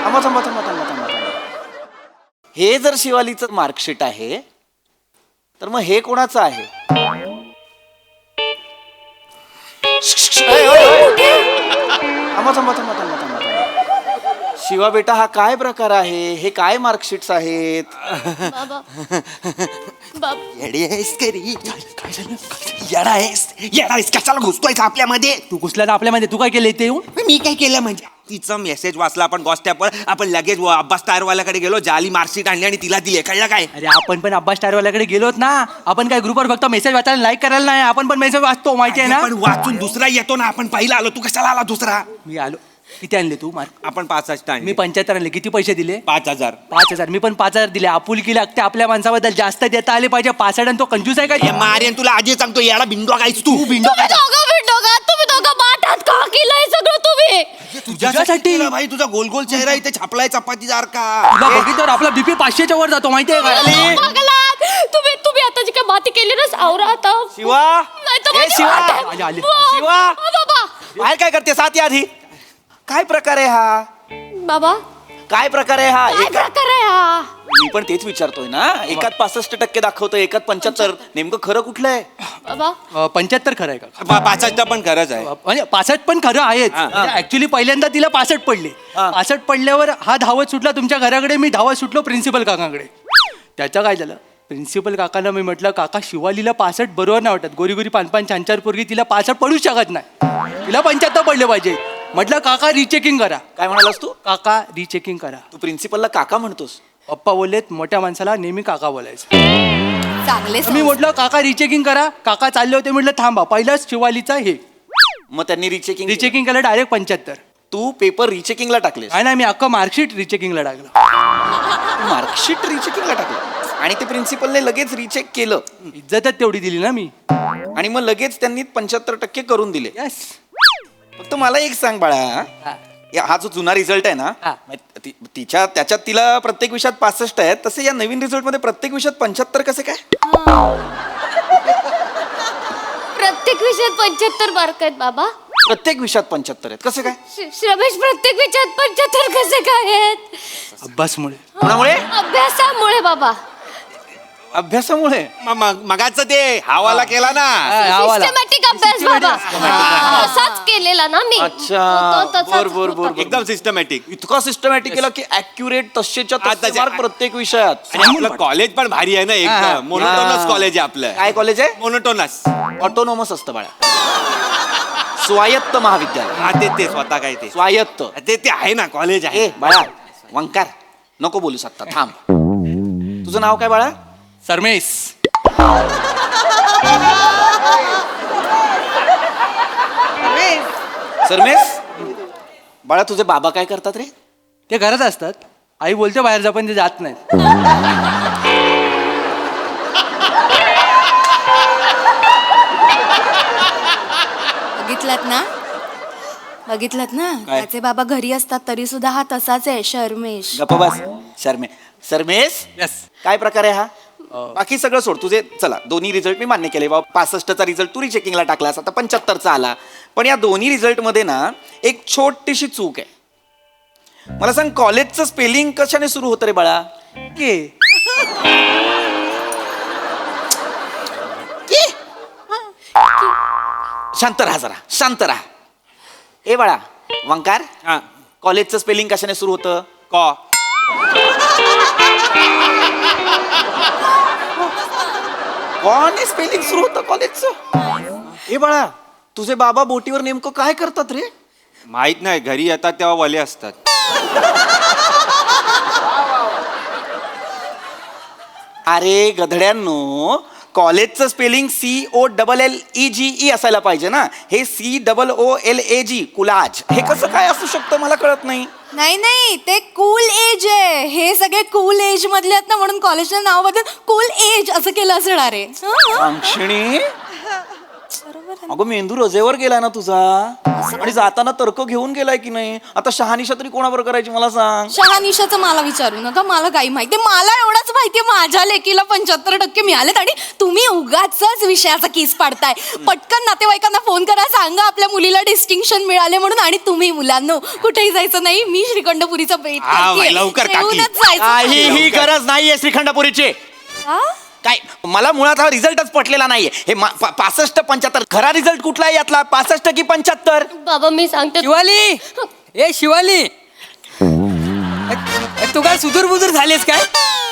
थांबा. हे जर शिवालीचं मार्कशीट आहे, तर मग हे कोणाचं आहे? थांबा. शिवा बेटा, हा काय प्रकार आहे? हे काय मार्कशीट्स आहेत? बाबा बाबा येडा आहेस कशाला घुसतोय आपल्यामध्ये? तू घुसला ना आपल्यामध्ये, तू काय केलंय ते येऊन? मी काय केलं म्हणजे तिचा मेसेज वाचला आपण गॉस्टॅपवर, आपण लगेच अब्बास टायरवाल्याकडे गेलो, जाली मार्कशीट आणली आणि तिला दिली. कळलं काय? अरे आपण पण अब्बास टायरवाल्याकडे गेलोत ना. आपण काय ग्रुपवर फक्त मेसेज वाचायला लाईक करायला नाही, आपण पण मेसेज वाचतो माहिती आहे ना. पण वाचून दुसरा येतो ना. आपण पहिला आलो, तू कशाला आला दुसरा? मी आलो. किती आणले तू मार्क? आपण 65 आणले. मी 75 आणले. किती पैसे दिले? 5000. 5000. मी पण 5000 दिले. आपुलकी लागते आपल्या माणसाबद्दल, जास्त देता आले पाहिजे. 65 आणि तो कंजूस आहे हे का? मारेन तुला आधी सांगतो, याला बिंडो गायच तू. तुम्ही दोघं बाटात का केलंय सगळं तुम्ही? तुझ्यासाठी तुला भाई तुझा गोल गोल चेहरा इथे छापलाय चपातीदार का? तुला बघितल्यावर आपला बीपी 500च्या वर जातो माहिती आहे का? बघलात? तुम्ही आता जी काय माती केली ना, सावरा आता. शिवा नाही तर ए, माझी शिवा! वाट आहे. आले, आले. शिवा! बाबा बाहेर काय करते? साथ या आधी. काय प्रकार आहे हा? बाबा काय प्रकार आहे हा? काय प्रकार आहे हा? मी पण तेच विचारतोय ना. एकात 65% दाखवतोय, एकात 75. नेमकं खरं कुठलं आहे? बाबा 75 खरं आहे का? 65 पण खरंच आहे. म्हणजे 65 पण खरं आहेच. ऍक्च्युली पहिल्यांदा तिला 65 पडले. 65 पडल्यावर हा धावत सुटला तुमच्या घराकडे, मी धावत सुटलो प्रिन्सिपल काकांकडे. त्याचं काय झालं? प्रिन्सिपल काकांना मी म्हटलं, काका शिवालीला 65 बरोबर नाही वाटत. गोरी गोरी पान छान छान पोरगी, तिला 65 पडूच शकत नाही, तिला 75 पडले पाहिजे. म्हटलं काका रिचेकिंग करा. काय म्हणालास तू? काका रिचेकिंग करा. तू प्रिन्सिपलला काका म्हणतोस? पप्पा बोललेत मोठ्या माणसाला नेहमी काका बोलायचं. चांगले मी म्हटलं काका रिचेकिंग करा. काका चालले होते, म्हटलं थांबा पहिलाच शिवालीचा हे मग त्यांनी रिचेकिंग रिचेकिंग केलं डायरेक्ट 75. तू पेपर रिचेकिंगला टाकलेस? नाही मी अख्खं मार्कशीट रिचेकिंगला टाकलं. मार्कशीट रिचेकिंगला टाकलं आणि ते प्रिन्सिपलने लगेच रिचेक केलं. इज्जतच तेवढी दिली ना मी. आणि मग लगेच त्यांनी 75% करून दिले. यस. फक्त मला एक सांग बाळा, हा जो जुना रिझल्ट आहे ना, त्याच्यात तिला प्रत्येक विषयात 65 आहेत, तसे या नवीन रिझल्ट मध्ये प्रत्येक विषयात 75 कसे काय? प्रत्येक विषयात 75 मार्क आहेत बाबा. प्रत्येक विषयात 75 आहेत कसे काय? रमेश प्रत्येक विषयात 75 कसे काय आहेत? अभ्यासमुळे. कोणामुळे? अभ्यासामुळे बाबा. अभ्यासामुळे. मगाच ते हावाला केला ना. सिस्टमॅटिक अभ्यास बाबा. असाच केलेला ना मी. अच्छा. तो तसाच बर होता. एकदम सिस्टमॅटिक. इतका सिस्टमॅटिक केला की ऍक्युरेट तसेच्या तसे मार्क प्रत्येक विषयात. आणि आपलं कॉलेज पण भारी आहे ना, एकदम मोनोटोनस कॉलेज आहे आपलं. काय कॉलेज आहे? मोनोटोनस. ऑटोनॉमस असतं बाळा. स्वायत्त महाविद्यालय. हा ते स्वतः काय ते स्वायत्त ते आहे ना, कॉलेज आहे. ए बाळा वंकार नको बोलू शकता, थांब. तुझं नाव काय बाळा? सरमेश. सरमेश. बाळा तुझे बाबा काय करतात रे? ते घरात असतात. आई बोलते बाहेर जा, पण ते जात नाहीत. बघितलात ना त्याचे बाबा घरी असतात तरी सुद्धा हा तसाच आहे शर्मेश. गप्प बस. सरमेश. यस. काय प्रकार आहे हा? बाकी सगळं सोड. तुझे चला दोन्ही रिझल्ट मी मान्य केले बाबा. 65चा रिझल्ट तू रिचेकिंगला टाकलास, आता 75चा आला. पण या दोन्ही रिझल्ट मध्ये ना एक छोटीशी चूक आहे. मला सांग, कॉलेजचं स्पेलिंग कशाने सुरू होतं रे बाळा? के. शांत राहा जरा, शांत राहा. ए बाळा वंकार, हा. कॉलेजचं स्पेलिंग कशाने सुरू होतं? कॉ. कोण स्पेलिंग सुरू होतं कॉलेजचं? ए बाळा तुझे बाबा बोटीवर नेमकं काय करतात रे? माहित नाही, घरी येतात तेव्हा वले असतात. अरे गधड्यांनो, कॉलेजचं स्पेलिंग COLLEGE असायला पाहिजे ना. हे COOLAG कुलाज. हे कसं काय असू शकतं मला कळत नाही. नाही ते कूल एज आहे. हे सगळे कूल एज मधले आहेत ना, म्हणून कॉलेजचं नाव बदलून कूल एज असं केलं असणार आहे. अंक्षिणी, अगं मेंदू रजेवर गेलाय ना तुझा. आणि जाताना तर्क घेऊन गेलाय की नाही? आता शहानिशा तरी कोणावर करायची मला सांग. शहानिशाचं मला विचारू नका, मला काही माहिती. मला एवढंच माहितीये माझ्या लेकीला 75% मिळालेत आणि तुम्ही उगाच विषयाचा किस पाडताय. पटकन नातेवाईकांना फोन करा, सांगा आपल्या मुलीला डिस्टिंक्शन मिळाले म्हणून. आणि तुम्ही मुलांनो कुठेही जायचं नाही. मी श्रीखंडपुरीचा बेत करतेय. लवकर काकी. जेवूनच जायचं. काहीही गरज नाहीये श्रीखंडपुरीची. हा? काय मला मुळात हा रिझल्टच पटलेला नाहीये. हे 65-75 खरा रिझल्ट कुठला आहे यातला? 65 की 75? बाबा मी सांगते. शिवाली. ए शिवाली, तू काय सुधूर बुजूर झालीस काय?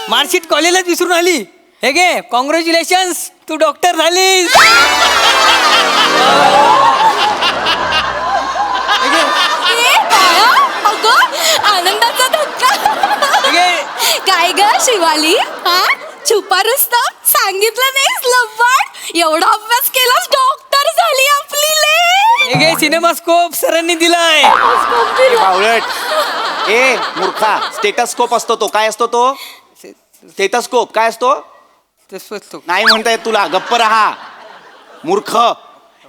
मार्कशीट कॉलेजलाच विसरून आली. हे गे कॉंग्रॅच्युलेशन्स, तू डॉक्टर झालीस. ए, काय? शिवाली हा छुपा रुस्तम सांगितलं नाहीस लब्बाड एवढा अभ्यास केलास डॉक्टर झाली आपली ले हे घे सिनेमास्कोप सरांनी दिलाय. बावळट ए मूर्खा स्टेटस्कोप असतो तो काय असतो तो स्टेटस्कोप काय असतो तसं नाही म्हणता येत तुला गप्प राहा मूर्ख.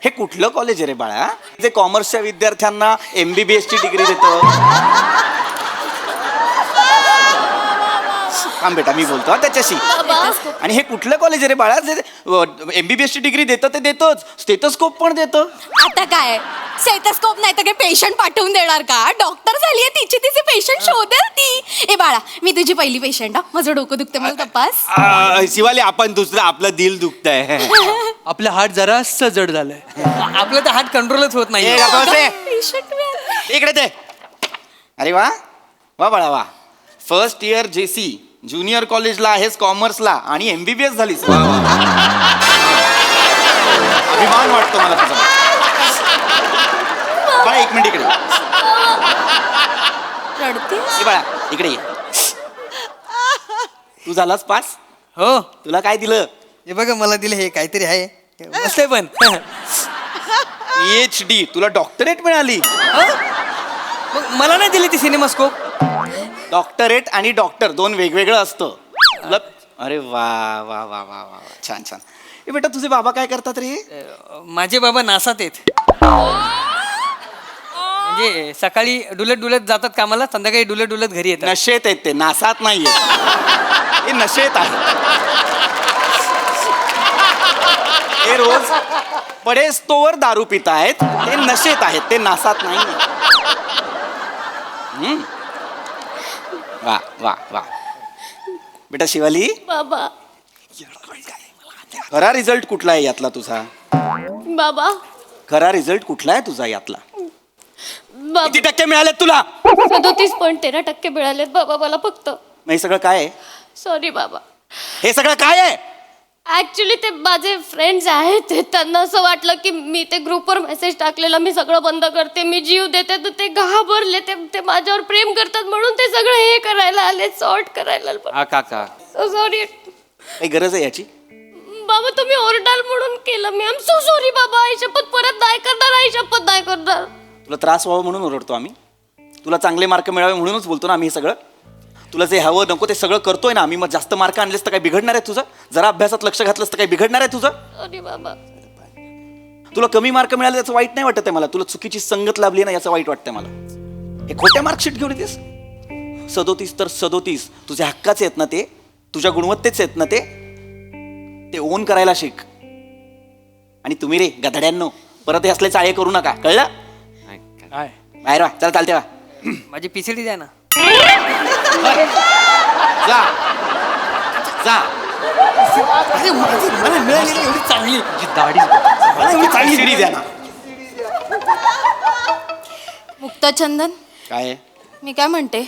हे कुठलं कॉलेज आहे रे बाळा जे कॉमर्सच्या विद्यार्थ्यांना MBBS ची डिग्री देतं. थांब बेटा मी बोलतो हा त्याच्याशी. आणि हे कुठलं कॉलेज आहे रे बाळा जे MBBS ची डिग्री देतं ते देतच स्टेटस्कोप पण देतं. आता काय स्टेथोस्कोप नाही तर काय पेशंट पाठवून देणार का डॉक्टर झालीये तिचे पेशंट शोधेल ती. ए बाळा मी तुझी पहिली पेशंट हा माझं डोकं दुखते मला तपास. शिवाली आपण दुसरं आपलं दिल दुखतंय. आपलं हार्ट जरास जड झालंय. आपलं तर हार्ट कंट्रोलच होत नाही. ए, गप्प बस रे. पेशंट इकडे ते अरे वा वा बाळा वा फर्स्ट इयर JC ज्युनियर कॉलेजला आहेस कॉमर्सला आणि MBBS झालीस. वा, वा, वा. अभिमान वाटतो मला तुझा. बाळा एक मिनिट इकडे ये. रडते ए बाळा इकडे ये. तू झालास पास हो तुला काय दिलं हे बघा मला दिले हे काहीतरी आहे मस्त आहे पण. PhD तुला डॉक्टरेट मिळाली. मग मला नाही दिली ती सिनेमास्कोप. डॉक्टरेट आणि डॉक्टर दोन वेगवेगळं असतं तुला. अरे वा वा वा वा वा वा. छान छान. ए बेटा तुझे बाबा काय करतात रे. माझे बाबा नासात आहेत. म्हणजे सकाळी डुलत डुलत जातात कामाला संध्याकाळी डुलत डुलत घरी येतात. नशेत आहेत ते नासात नाहीये हे नशेत आहे. ते रोज पडेस्तोवर दारू पित आहेत ते नशेत आहेत ते नासात नाही. वा वा वा बेटा शिवाली बाबा खरा रिझल्ट कुठला आहे यातला तुझा बाबा खरा रिझल्ट कुठला आहे तुझा यातला बाबा किती टक्के मिळाले तुला 37.13% मिळालेत बाबा मला फक्त. मग हे सगळं काय आहे सॉरी बाबा. हे सगळं काय आहे ऍक्च्युली ते माझे फ्रेंड्स आहेत त्यांना असं वाटलं की मी ते ग्रुपवर मेसेज टाकलेला मी सगळं बंद करते मी जीव देते तर ते घाबरले ते माझ्यावर प्रेम करतात म्हणून ते सगळं हे करायला आले सॉर्ट करायला. हा काका सॉरी काही गरज आहे याची बाबा तुम्ही ओरडाल म्हणून केलं मी. आय एम सो सॉरी बाबा. आई शपथ परत नाही करणार आई शपथ नाही करणार. तुला त्रास व्हावा म्हणून ओरडतो आम्ही तुला चांगले मार्क मिळावे म्हणूनच बोलतो ना आम्ही हे सगळं. तुला जे हवं नको ते सगळं करतोय ना आम्ही. मग जास्त मार्क आणलेस तर काही बिघडणार आहे तुझं जरा अभ्यासात लक्ष घातलंस तर काही बिघडणार आहे तुझं. सॉरी बाबा. तुला कमी मार्क मिळाले याचं वाईट नाही वाटत आहे मला. तुला चुकीची संगत लाभली ना याचं वाईट वाटतंय मला. हे खोट्या मार्कशीट घेऊन येतेस 37 तर 37 तुझ्या हक्काचे आहेत ना ते तुझ्या गुणवत्तेचे आहेत ना ते ओन करायला शिक. आणि तुम्ही रे गधड्यांनो परत हे असले चाळे करू नका कळलं. काय बाहेर वा चल चालते वा. माझी PCD द्या ना. जा जा अरे मला मिळालेली एवढी चांगली तुझी दाढी मला एवढी चांगली शिडी द्या ना. मुक्ताचंदन काय मी काय म्हणते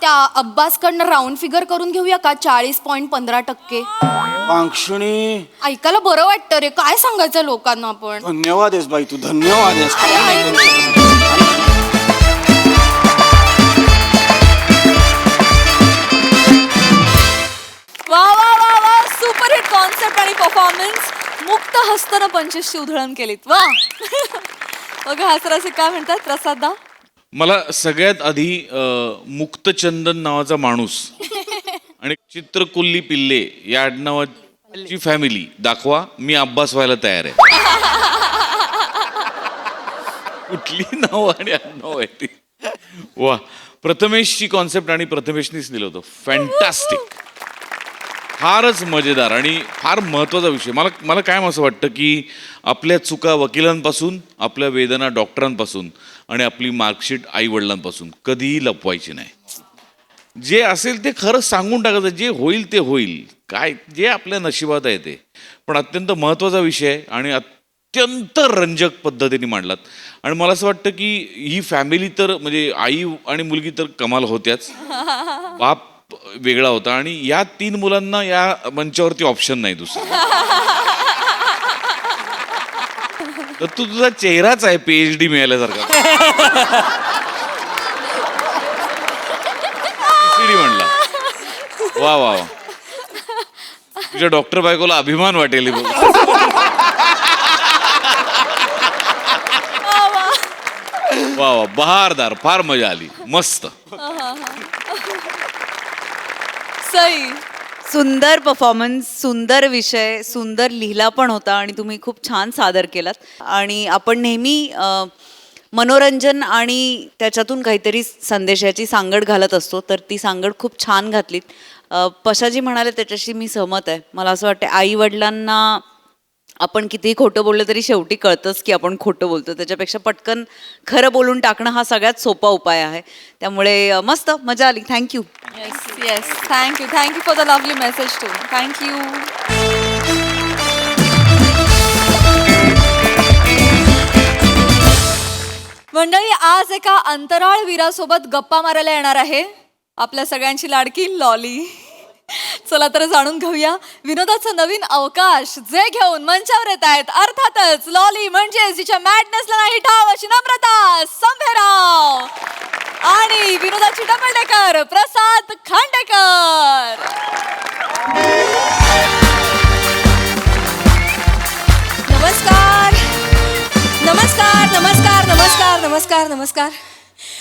त्या अब्बासकडनं राऊंड फिगर करून घेऊया का 40.15%. वांक्षणी ऐकायला बरं वाटतं रे काय सांगायचं लोकांना आपण. धन्यवाद आहेस बाई तू धन्यवाद आहेस. वा वा वा वा सुपर हिट कॉन्सेप्ट आणि परफॉर्मन्स. मुक्त हस्तानं पंचवीसची उधळण केलीत वा. बघा हसराचे काय म्हणतात प्रसादा. मला सगळ्यात आधी मुक्तचंदन नावाचा माणूस आणि चित्रकुल्ली पिल्ले या आडनावाची फॅमिली दाखवा मी अब्बास व्हायला तयार आहे. कुठली नाव आणि आडनाव आहे ती. वा प्रथमेशची कॉन्सेप्ट आणि प्रथमेशनीच दिलं होतं फॅन्टॅस्टिक. फारच मजेदार आणि फार महत्त्वाचा विषय. मला काय असं वाटतं की आपल्या चुका वकिलांपासून आपल्या वेदना डॉक्टरांपासून आणि आपली मार्कशीट आईवडिलांपासून कधीही लपवायची नाही. जे असेल ते खरं सांगून टाकायचं. जे होईल ते होईल काय जे आपल्या नशिबात आहे ते. पण अत्यंत महत्त्वाचा विषय आहे आणि अत्यंत रंजक पद्धतीने मांडलात. आणि मला असं वाटतं की ही फॅमिली तर म्हणजे आई आणि मुलगी तर कमाल होत्याच. बाप वेगळा होता आणि या 3 मुलांना या मंचावरती ऑप्शन नाही दुसरं. तर तुझा चेहराच आहे PhD मिळाल्यासारखा. PhD म्हणला वा वा वा. तुझ्या डॉक्टर बायकोला अभिमान वाटेल हे बघ. वा वा, बहारदार, फार मजा आली, मस्त. सई. सुंदर परफॉर्मन्स, सुंदर विषय, सुंदर लिहिला पण होता आणि तुम्ही खूप छान सादर केलात. आणि आपण नेहमी मनोरंजन आणि त्याच्यातून काहीतरी संदेशाची सांगड घालत असतो, तर ती सांगड खूप छान घातलीत. पशाजी म्हणाले त्याच्याशी मी सहमत आहे. मला असं वाटतं आई वडिलांना आपण कितीही खोटं बोललं तरी शेवटी कळतंच की आपण खोटं बोलतो. त्याच्यापेक्षा पटकन खरं बोलून टाकणं हा सगळ्यात सोपा उपाय आहे. त्यामुळे मस्त मजा आली. Thank you. Yes thank you for the lovely message too. Thank you. मंडळी, आज एका अंतराळ वीरासोबत गप्पा मारायला येणार आहे आपल्या सगळ्यांची लाडकी लॉली. चला तर जाणून घेऊया विनोदाचा नवीन अवकाश जे घेऊन मंचावर येत आहेत. अर्थातच लॉली म्हणजे जिच्या मॅडनेसला नाही ठाव अशी नम्रता संभेराव आणि विनोदाची डबल डेकर प्रसाद खांडेकर. नमस्कार नमस्कार नमस्कार नमस्कार नमस्कार नमस्कार.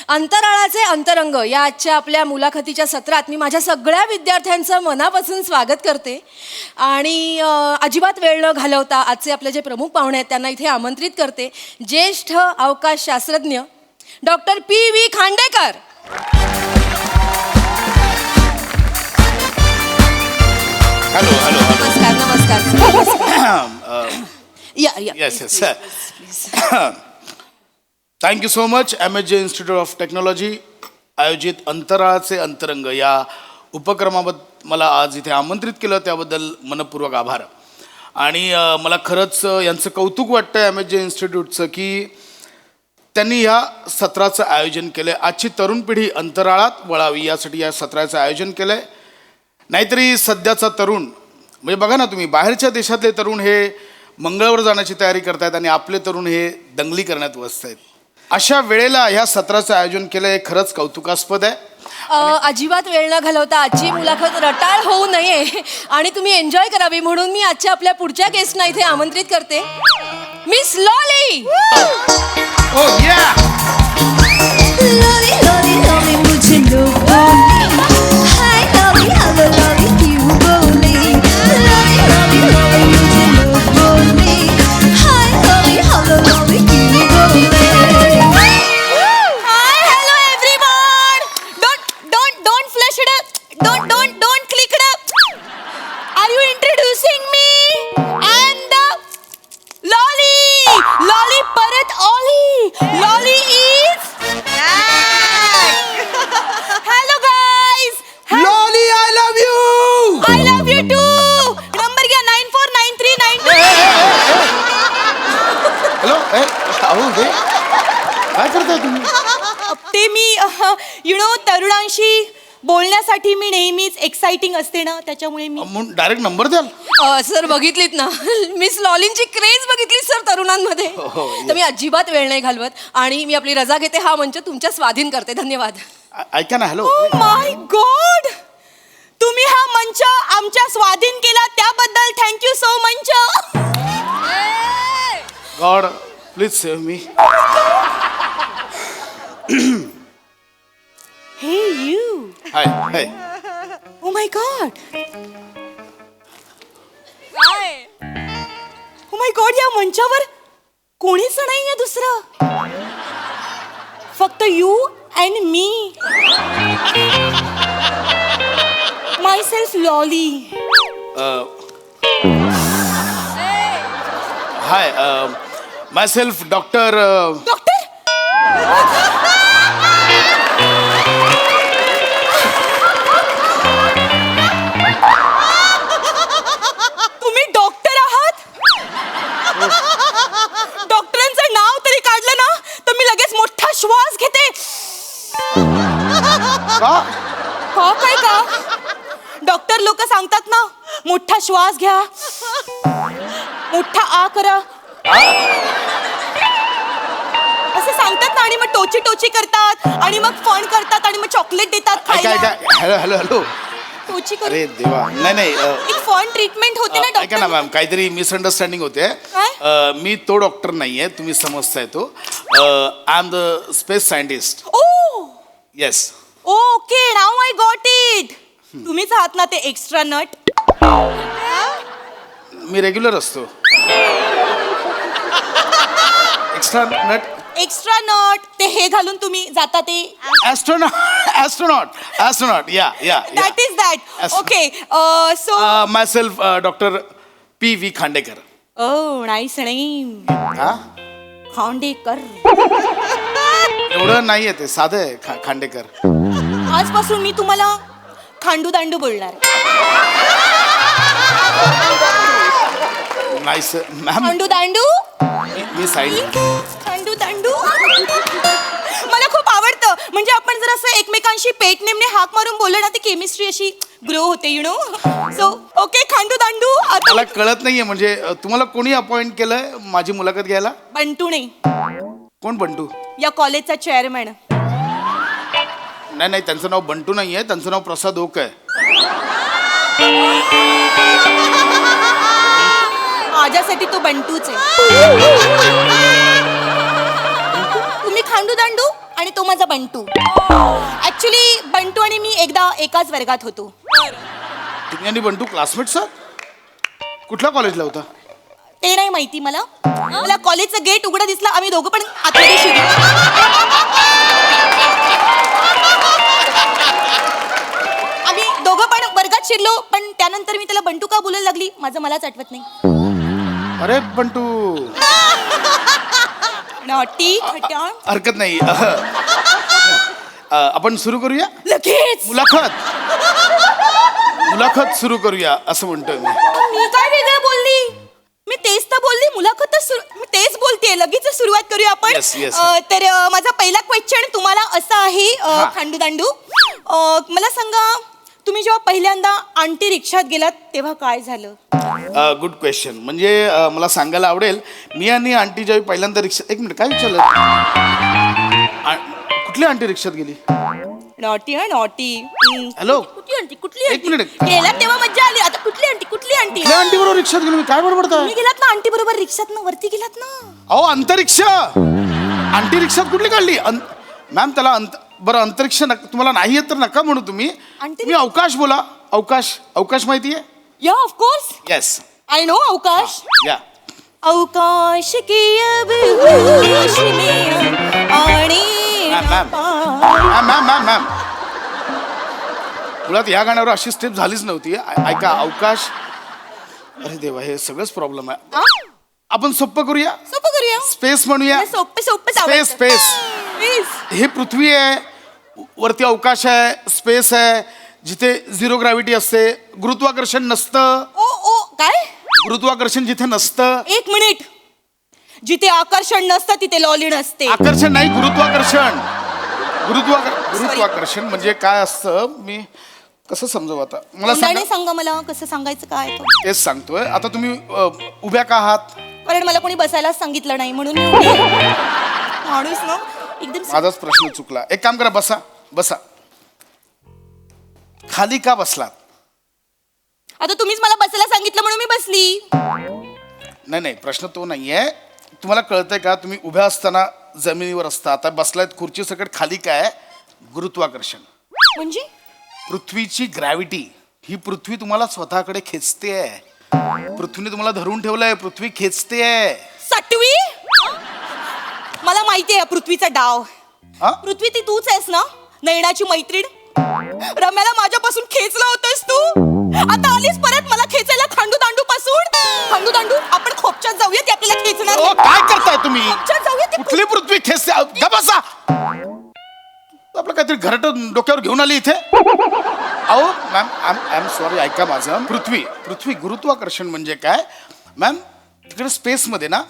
अंतराळाचे अंतरंग या आजच्या आपल्या मुलाखतीच्या सत्रात मी माझ्या सगळ्या विद्यार्थ्यांचं मनापासून स्वागत करते. आणि अजिबात वेळ न घालवता आजचे आपले जे प्रमुख पाहुणे आहेत त्यांना इथे आमंत्रित करते. ज्येष्ठ अवकाश शास्त्रज्ञ doctor PV Khandekar. Hello hello. नमस्कार नमस्कार. या yes yes. Thank you so much. MSJ institute of technology आयोजित अंतराळाचे अंतरंग या उपक्रमाबद्दल मला आज इथे आमंत्रित केलं त्याबद्दल मनपूर्वक आभार. आणि मला खरंच यांचं कौतुक वाटतं MSJ इन्स्टिट्यूटचं की त्यांनी या सत्राचं आयोजन केलं आहे. आजची तरुण पिढी अंतराळात वळावी यासाठी या सत्राचं आयोजन केलं आहे. नाहीतरी सध्याचा तरुण म्हणजे बघा ना तुम्ही, बाहेरच्या देशातले तरुण हे मंगळावर जाण्याची तयारी करतायत आणि आपले तरुण हे दंगली करण्यात व्यस्त आहेत. अशा वेळेला ह्या सत्राचं आयोजन केलं हे खरंच कौतुकास्पद आहे. अजिबात वेळ न घालवता आजची मुलाखत रटाळ होऊ नये आणि तुम्ही एन्जॉय करावी म्हणून मी आजच्या आपल्या पुढच्या गेस्टना इथे आमंत्रित करते. Miss lolly. काय करताय तुम्ही? ते मी तरुणांशी बोलण्यासाठी मी नेहमीच एक्साइटिंग असते ना, त्याच्यामुळे मी डायरेक्ट नंबर द्याल? सर बघितलीत ना मिस लॉलींची क्रेज बघितली सर तरुणांमध्ये. तर मी अजिबात वेळ नाही घालवत आणि मी आपली रजा घेते. हा मंच तुमच्या स्वाधीन करते. धन्यवाद. ऐका ना. हॅलो. माय गॉड, तुम्ही हा मंच आमच्या स्वाधीन केला त्याबद्दल thank you so much. God please save me. Hey you. Hi hi. Oh my God. Oh my God, या मंचावर कोणीच नाहीये दुसरं, फक्त you and me. Myself Lolly. Hi myself doctor. Doctor तुम्ही डॉक्टर आहात? डॉक्टरांचं नाव तरी काढलं ना तर मी लगेच मोठा श्वास घेते. का काय का डॉक्टर लोक सांगतात ना, मोठा श्वास घ्या, मोठा आ करा असं सांगतात ना, आणि मग टोची टोची करतात आणि मग फण करतात आणि मग चॉकलेट देतात ऐका खायला. ऐका. Hello hello hello. टोची करून अरे देवा नाही नाही एक फॉन ट्रीटमेंट होते ना ऐका ना डॉक्टर मॅम काहीतरी मिसअंडरस्टँडिंग होते काय? मी तो डॉक्टर नाहीये तुम्ही समजताय तो I am the space scientist oh yes okay नाव आय गॉट इट तुम्हीच आहात ना ते एक्स्ट्रा नट मी रेग्युलर असतो एक्स्ट्रा नट एक्स्ट्रा नट ते हे घालून तुम्ही जाता ते ॲस्ट्रोनॉट या that is that Yes. Okay so myself doctor PV Khandekar oh nice name हा खांडेकर एवढं नाहीये ते साधं आहे खांडेकर आजपासून मी तुम्हाला खांडू दांडू बोलणार नाईस मॅम खांडू दांडू मी सायंटिस्ट खांडू दांडू मला खूप आवडतं म्हणजे आपण जर असं एकमेकांशी पेट नेमणे हाक मारून बोललो ना ती केमिस्ट्री अशी ग्रो होते you know so okay Khandu दांडू आता मला कळत नाहीये म्हणजे तुम्हाला कोणी अपॉइंट केलंय माझी मुलाखत घ्यायला बंटू नाही कोण बंटू या कॉलेजचा चेअरमॅन नाही त्यांचं नाव बंटू नाहीये त्यांचं नाव प्रसाद ओक आहे माझ्यासाठी तो बंटूच आहे तुम्ही खांडू दांडू आणि तो माझा बंटू ऍक्च्युली बंटू आणि मी एकदा एकाच वर्गात होतो तुम्ही आणि बंटू क्लासमेट्स कुठल्या कॉलेजला होता ते नाही माहिती मला मला कॉलेजचं गेट उघडं दिसलं आम्ही दोघं पण आतमध्ये शिरलो आम्ही दोघं पण वर्गात शिरलो पण त्यानंतर मी त्याला बंटू का बोलायला लागली माझं मलाच आठवत नाही अरे बंटू नॉटी खट्याळ हरकत नाही आपण सुरू करूया लगेच मुलाखत सुरू करूया असं म्हणतोय मी मी काय वेगळं बोलली मी तेच तर बोलली मुलाखतच मी तेच बोलतेय लगेच सुरुवात करूया आपण Yes, yes. तर माझा पहिला क्वेश्चन तुम्हाला असा आहे खांडू दांडू मला सांगा तुम्ही जेव्हा पहिल्यांदा आंटी रिक्षात गेलात तेव्हा काय झालं गुड क्वेश्चन म्हणजे मला सांगायला आवडेल मी आणि आंटी ज्यावेळी पहिल्यांदा रिक्षा एक मिनिट काय विचारलं कुठली आंटी रिक्षात गेली नॉटी नॉटी हॅलो कुठली एक मिनिट. गेलात तेव्हा मज्जा आली आता कुठली आंटी कुठल्या आंटी बरोबर रिक्षात गेलो मी काय बडबडताय तुम्ही गेलात ना आंटी बरोबर रिक्षात ना वरती गेलात ना अहो अंतरिक्षा आंटी रिक्षात कुठली काढली मॅम त्याला बरं अंतरिक्ष तुम्हाला नाही येत तर नका म्हणू तुम्ही तुम्ही अवकाश बोला अवकाश माहितीये या of course yes I know अवकाश या अवकाश की अब होश में आने मॅम मुळात या गाण्यावर अशी स्टेप झालीच नव्हती ऐका अवकाश अरे देवा हे सगळंच प्रॉब्लेम आहे आपण सोपं करूया स्पेस म्हणूया स्पेस स्पेस हे पृथ्वी आहे वरती अवकाश आहे स्पेस आहे जिथे झिरो ग्रॅव्हिटी असते गुरुत्वाकर्षण नसतं ओ काय गुरुत्वाकर्षण जिथे नसतं एक मिनिट जिथे आकर्षण नसतं तिथे लॉली नसते आकर्षण नाही गुरुत्वाकर्षण गुरुत्वाकर्षण म्हणजे काय असतं मी कसं समजू आता मला सांगा मला कसं सांगायचं काय तेच सांगतोय आता तुम्ही उभ्या का आहात कारण मला कोणी बसायलाच सांगितलं नाही म्हणून मी उभी आहे. माणूस ना एकदम माझाच प्रश्न चुकला एक काम करा बसा खाली का बसलात आता तुम्हीच मला बसायला सांगितलं म्हणून मी बसली नाही प्रश्न तो नाहीये तुम्हाला कळतंय का तुम्ही उभ्या असताना जमिनीवर असता आता बसलायत खुर्ची सकट खाली काय गुरुत्वाकर्षण म्हणजे पृथ्वीची ग्रॅव्हिटी ही पृथ्वी तुम्हाला स्वतःकडे खेचते पृथ्वीने तुम्हाला धरून ठेवलंय पृथ्वी खेचते सटवी मला माहिती आहे पृथ्वीचा डाव पृथ्वी ती तूच आहेस ना नयनाची मैत्रीण रम्याला माझ्यापासून खेचला होतस तू आता आलीस परत मला खेचायला खांडू दांडू आपण खोपच्यात जाऊया ती आपल्याला खेचणार काय करताय तुम्ही जाऊया कुठली पृथ्वी खेचते बसा आपलं काहीतरी घरट डोक्यावर घेऊन आली इथे अहो मॅम आय एम सॉरी ऐका माझं पृथ्वी गुरुत्वाकर्षण म्हणजे काय मॅम तिकडे स्पेस मध्ये ना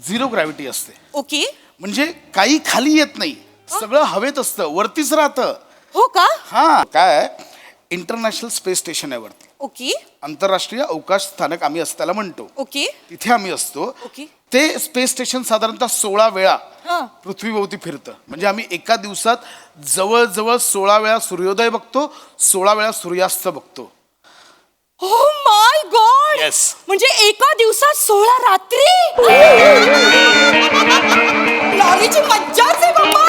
झिरो ग्रॅव्हिटी असते ओके म्हणजे काही खाली येत नाही सगळं हवेत असतं वरतीच राहतं हो का हा काय इंटरनॅशनल स्पेस स्टेशन आहे वरती ओके आंतरराष्ट्रीय अवकाश स्थानक आम्ही असं त्याला म्हणतो. ओके तिथे आम्ही असतो. ओके. ते स्पेस स्टेशन साधारणतः 16 वेळा हा. पृथ्वीभोवती फिरतं. म्हणजे आम्ही एका दिवसात जवळजवळ 16 वेळा सूर्योदय बघतो, 16 वेळा सूर्यास्त बघतो. ओ माय गॉड Yes. म्हणजे एका दिवसात 16 रात्री लॉलीची मज्जाच आहे बाबा.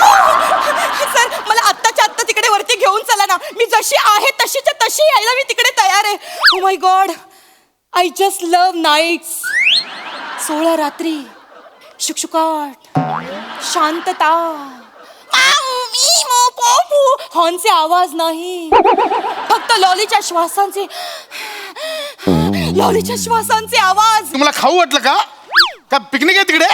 सर मला आत्ताच्या आत्ता तिकडे वरती घेऊन चला ना. मी जशी आहे तशीच्या तशी यायला मी तिकडे तयार आहे. ओ my God I just love nights. 16 रात्री शुकशुकाट शांतता हॉर्नचे आवाज नाही, फक्त लॉलीच्या श्वासांचे आवाज. तुम्हाला खाऊ वाटलं का? का पिकनिक आहे तिकडे?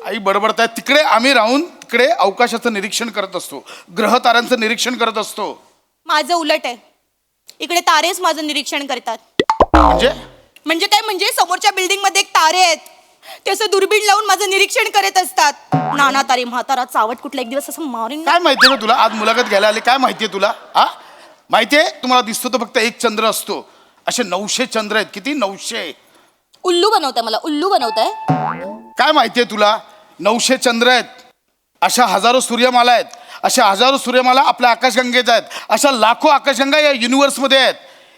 आई बडबडताय. तिकडे आम्ही राहून तिकडे अवकाशाचं निरीक्षण करत असतो, ग्रह ताऱ्यांचं निरीक्षण करत असतो. माझं उलट आहे. इकडे तारेच माझं निरीक्षण करतात. म्हणजे काय? म्हणजे समोरच्या बिल्डिंग मध्ये एक तारे आहेत, ते असं दुर्बीण लावून माझं निरीक्षण करत असतात. नाना तारे म्हातारा चावट कुठला एक दिवस असं मारून. काय माहितीये ना तुला? आज मुलाखत घ्यायला आले. काय माहितीये तुला? हा माहितीये? तुम्हाला दिसतो तो फक्त एक चंद्र असतो. असे 900 चंद्र आहेत. किती? 900. उल्लू बनवताय मला, उल्लू बनवताय. काय माहितीये तुला? 900 चंद्र आहेत, अशा हजारो सूर्यमाला आहेत, अशा हजारो सूर्यमाला आपल्या आकाशगंगेत आहेत, अशा लाखो आकाशगंगा या युनिव्हर्समध्ये आहेत.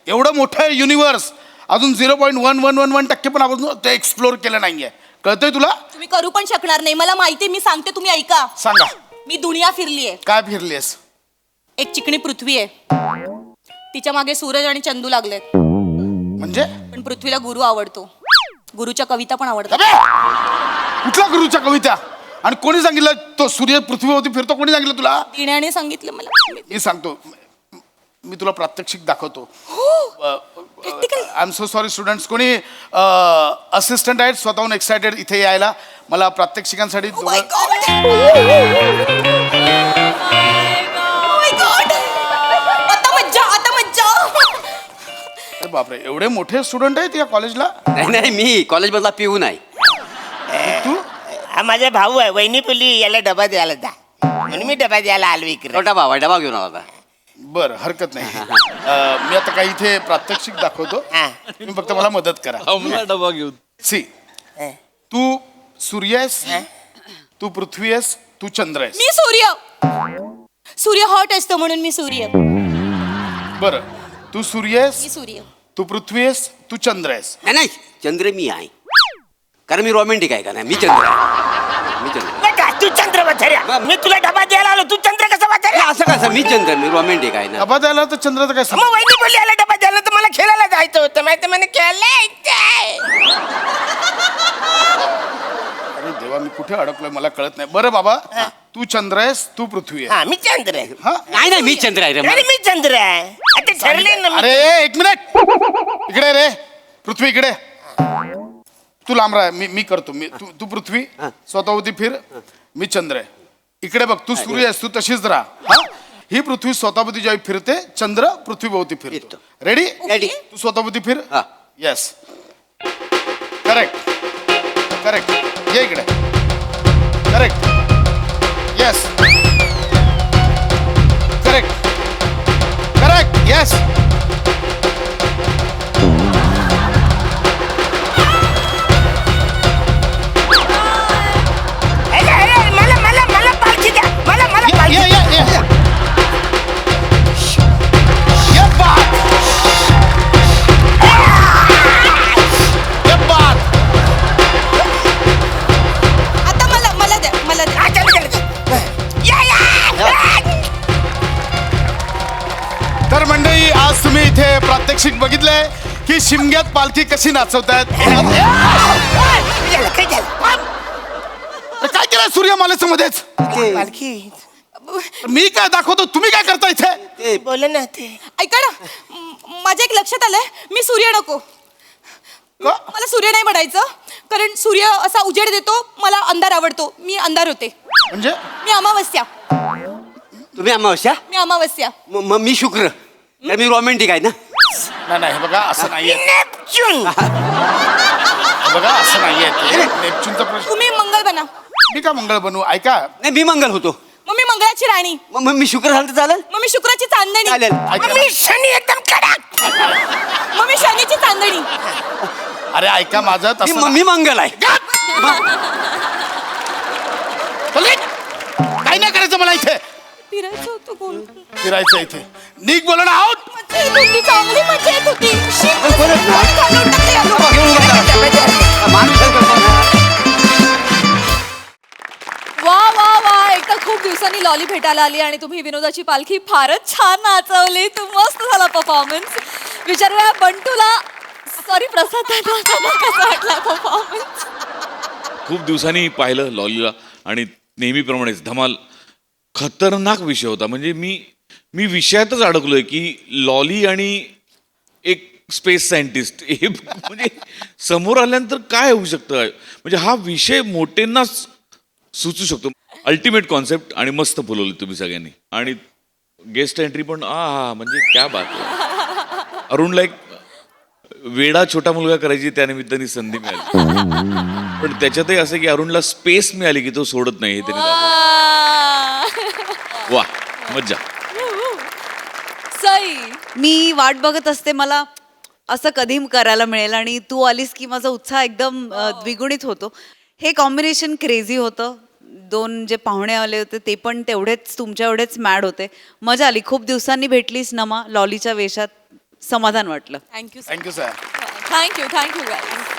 एवढं मोठं आहे युनिव्हर्स. अजून 0.1111% पण आपण ते एक्सप्लोर केलं नाहीये. कळतंय तुला? तुम्ही करू पण शकणार नाही, मला माहिती. मी सांगते, तुम्ही ऐका. सांगा. मी दुनिया फिरलीये. काय फिरलीस? एक चिकणी पृथ्वी आहे, तिच्या मागे सूरज आणि चंदू लागलेत. म्हणजे? पण पृथ्वीला गुरु आवडतो, गुरुच्या कविता पण आवडतात. कुठल्या गुरुच्या कविता? आणि कोणी सांगितलं तो सूर्य पृथ्वीवरती फिरतो? कोणी सांगितलं तुला? दिण्याने सांगितलं मला. मी सांगतो, मी तुला प्रात्यक्षिक दाखवतो. I am so sorry students. कोणी असिस्टंट आहेत स्वतःहून एक्सायटेड इथे यायला मला प्रात्यक्षिकांसाठी? बापरे, एवढे मोठे स्टुडंट आहेत या कॉलेजला? नाही मी कॉलेजमधला पिऊन आहे. तू? हा माझा भाऊ आहे. वहिनी बोलली याला डबा द्यायला जा, म्हणून मी डबा द्यायला आलो इकडे. छोटा भाव आहे, डबा घेऊन आला. बरं, हरकत नाही. मी आता काही इथे प्रात्यक्षिक दाखवतो, तुम्ही फक्त मला मदत करा. डबा घेऊन. सी, तू सूर्य आहेस, तू पृथ्वी आहेस, तू चंद्र आहेस. मी सूर्य हॉट असतो म्हणून मी सूर्य. बरं, तू सूर्य आहेस, मी सूर्य. तू पृथ्वी आहेस, तू चंद्र आहेस. नाही चंद्र मी आहे, कारण मी रोमॅन्टिक आहे का नाही? मी चंद्र आहे. मी चंद्र. तू चंद्र वाचाऱ्या, मी तुला डबा द्यायला आलो, तू चंद्र कसा वाचाऱ्या? असं कसं? मी चंद्र, मी रोमॅन्टिक आहे ना. डबा द्यायला तर चंद्राचं काय मग वहिनी बोलली याला डबा द्यायला, तर मला खेळायला जायचं होतं, माहिती? म्हणे खेळायचंय. अरे देवा, मी कुठे अडकलोय मला कळत नाही. बरं बाबा, तू चंद्र आहेस, तू पृथ्वी आहे. हा मी चंद्र आहे. हा? नाही मी चंद्र आहे रे. अरे मी चंद्र आहे. आता ठरले ना. अरे एक मिनिट, इकडे रे. पृथ्वी इकडे. तू लांब राह, मी करतो. तू पृथ्वी स्वतःवरती फिर, मी चंद्र आहे. इकडे बघ, तू सूर्य आहेस, तू तशीच राहा. हा, ही पृथ्वी स्वतःभोवती जेव्हा फिरते, चंद्र पृथ्वीभोवती फिरतो. रेडी? रेडी. तू स्वतःभोवती फिर. हा. Yes, correct correct. ये इकडे. Correct. Yes, correct correct. Yes. मला पालखी द्या. मला पालखी. आता मला द्या, मला द्या. तर मंडळी, आज तुम्ही इथे प्रात्यक्षिक बघितलंय की शिमग्यात पालखी कशी नाचवतायत. काय केलंय सूर्यमालेचं मध्येच? पालखी मी काय दाखवतो, तुम्ही काय करता इथे? बोल ना ते. ऐका ना, माझ्या एक लक्षात आलंय, मी सूर्य नको. मला सूर्य नाही बनायचं, कारण सूर्य असा उजेड देतो, मला अंधार आवडतो. मी अंधार होते. म्हणजे? मी अमावस्या. तुम्ही अमावस्या? मी अमावस्या. मग मी शुक्र, कारण मी रोमॅन्टिक आहे ना. नाही हे बघा, असं नाहीये. नेपच्यून. बघा, असं नाहीये. नेपच्यूनचा प्रश्न. तुम्ही मंगळ बना. मी का मंगळ बनवू? ऐका, नाही मी मंगल होतो. मग मी मी मंगळाची राणी. मग मी शुक्र झालं तर चालेल? मग मी शुक्राची चांदणी. चालेल. मग मी शनी एकदम कडक. मग मी शनीची चांदणी. अरे ऐका माझं तसं मी मंगल आहे. काही नाही करायचं मला इथे फिरायचं होतं बोल. फिरायचं इथे निघ बोला ना आउट. मजा येत होती, चांगली मजा येत होती. शी, पोट घालून टाकते याला. वा वा वा एकदा खूप दिवसांनी लॉली भेटायला आली आणि तुम्ही विनोदाची पालखी फारच छान नाचवली. तू मस्त झाला परफॉर्मन्स. विचारूया बंटूला, सॉरी प्रसाद दादा, कसा वाटला परफॉर्मन्स? खूप दिवसांनी पाहिलं लॉलीला आणि नेहमीप्रमाणेच धमाल. खतरनाक विषय होता. म्हणजे मी विषयातच अडकलोय की लॉली आणि एक स्पेस सायंटिस्ट हे म्हणजे समोर आल्यानंतर काय होऊ शकतं. म्हणजे हा विषय मोठ्यांनाच सुचू शकतो. अल्टिमेट कॉन्सेप्ट आणि मस्त फुलवली तुम्ही सगळ्यांनी. आणि गेस्ट एंट्री पण म्हणजे क्या बात आहे. अरुणला एक वेडा छोटा मुलगा करायची त्या निमित्ताने संधी मिळाली. पण त्याच्यातही असं की अरुणला स्पेस मिळाली की तो सोडत नाही हे त्याने वा मज्जा. सई, मी वाट बघत असते मला असं कधी करायला मिळेल आणि तू आलीस की माझा उत्साह एकदम द्विगुणित होतो. हे कॉम्बिनेशन क्रेझी होतं. दोन जे पाहुणे आले होते ते पण तेवढेच तुमच्या एवढेच मॅड होते. मजा आली. खूप दिवसांनी भेटलीस नमा लॉलीच्या वेशात. समाधान वाटलं. Thank you. Thank you sir. Thank you guys.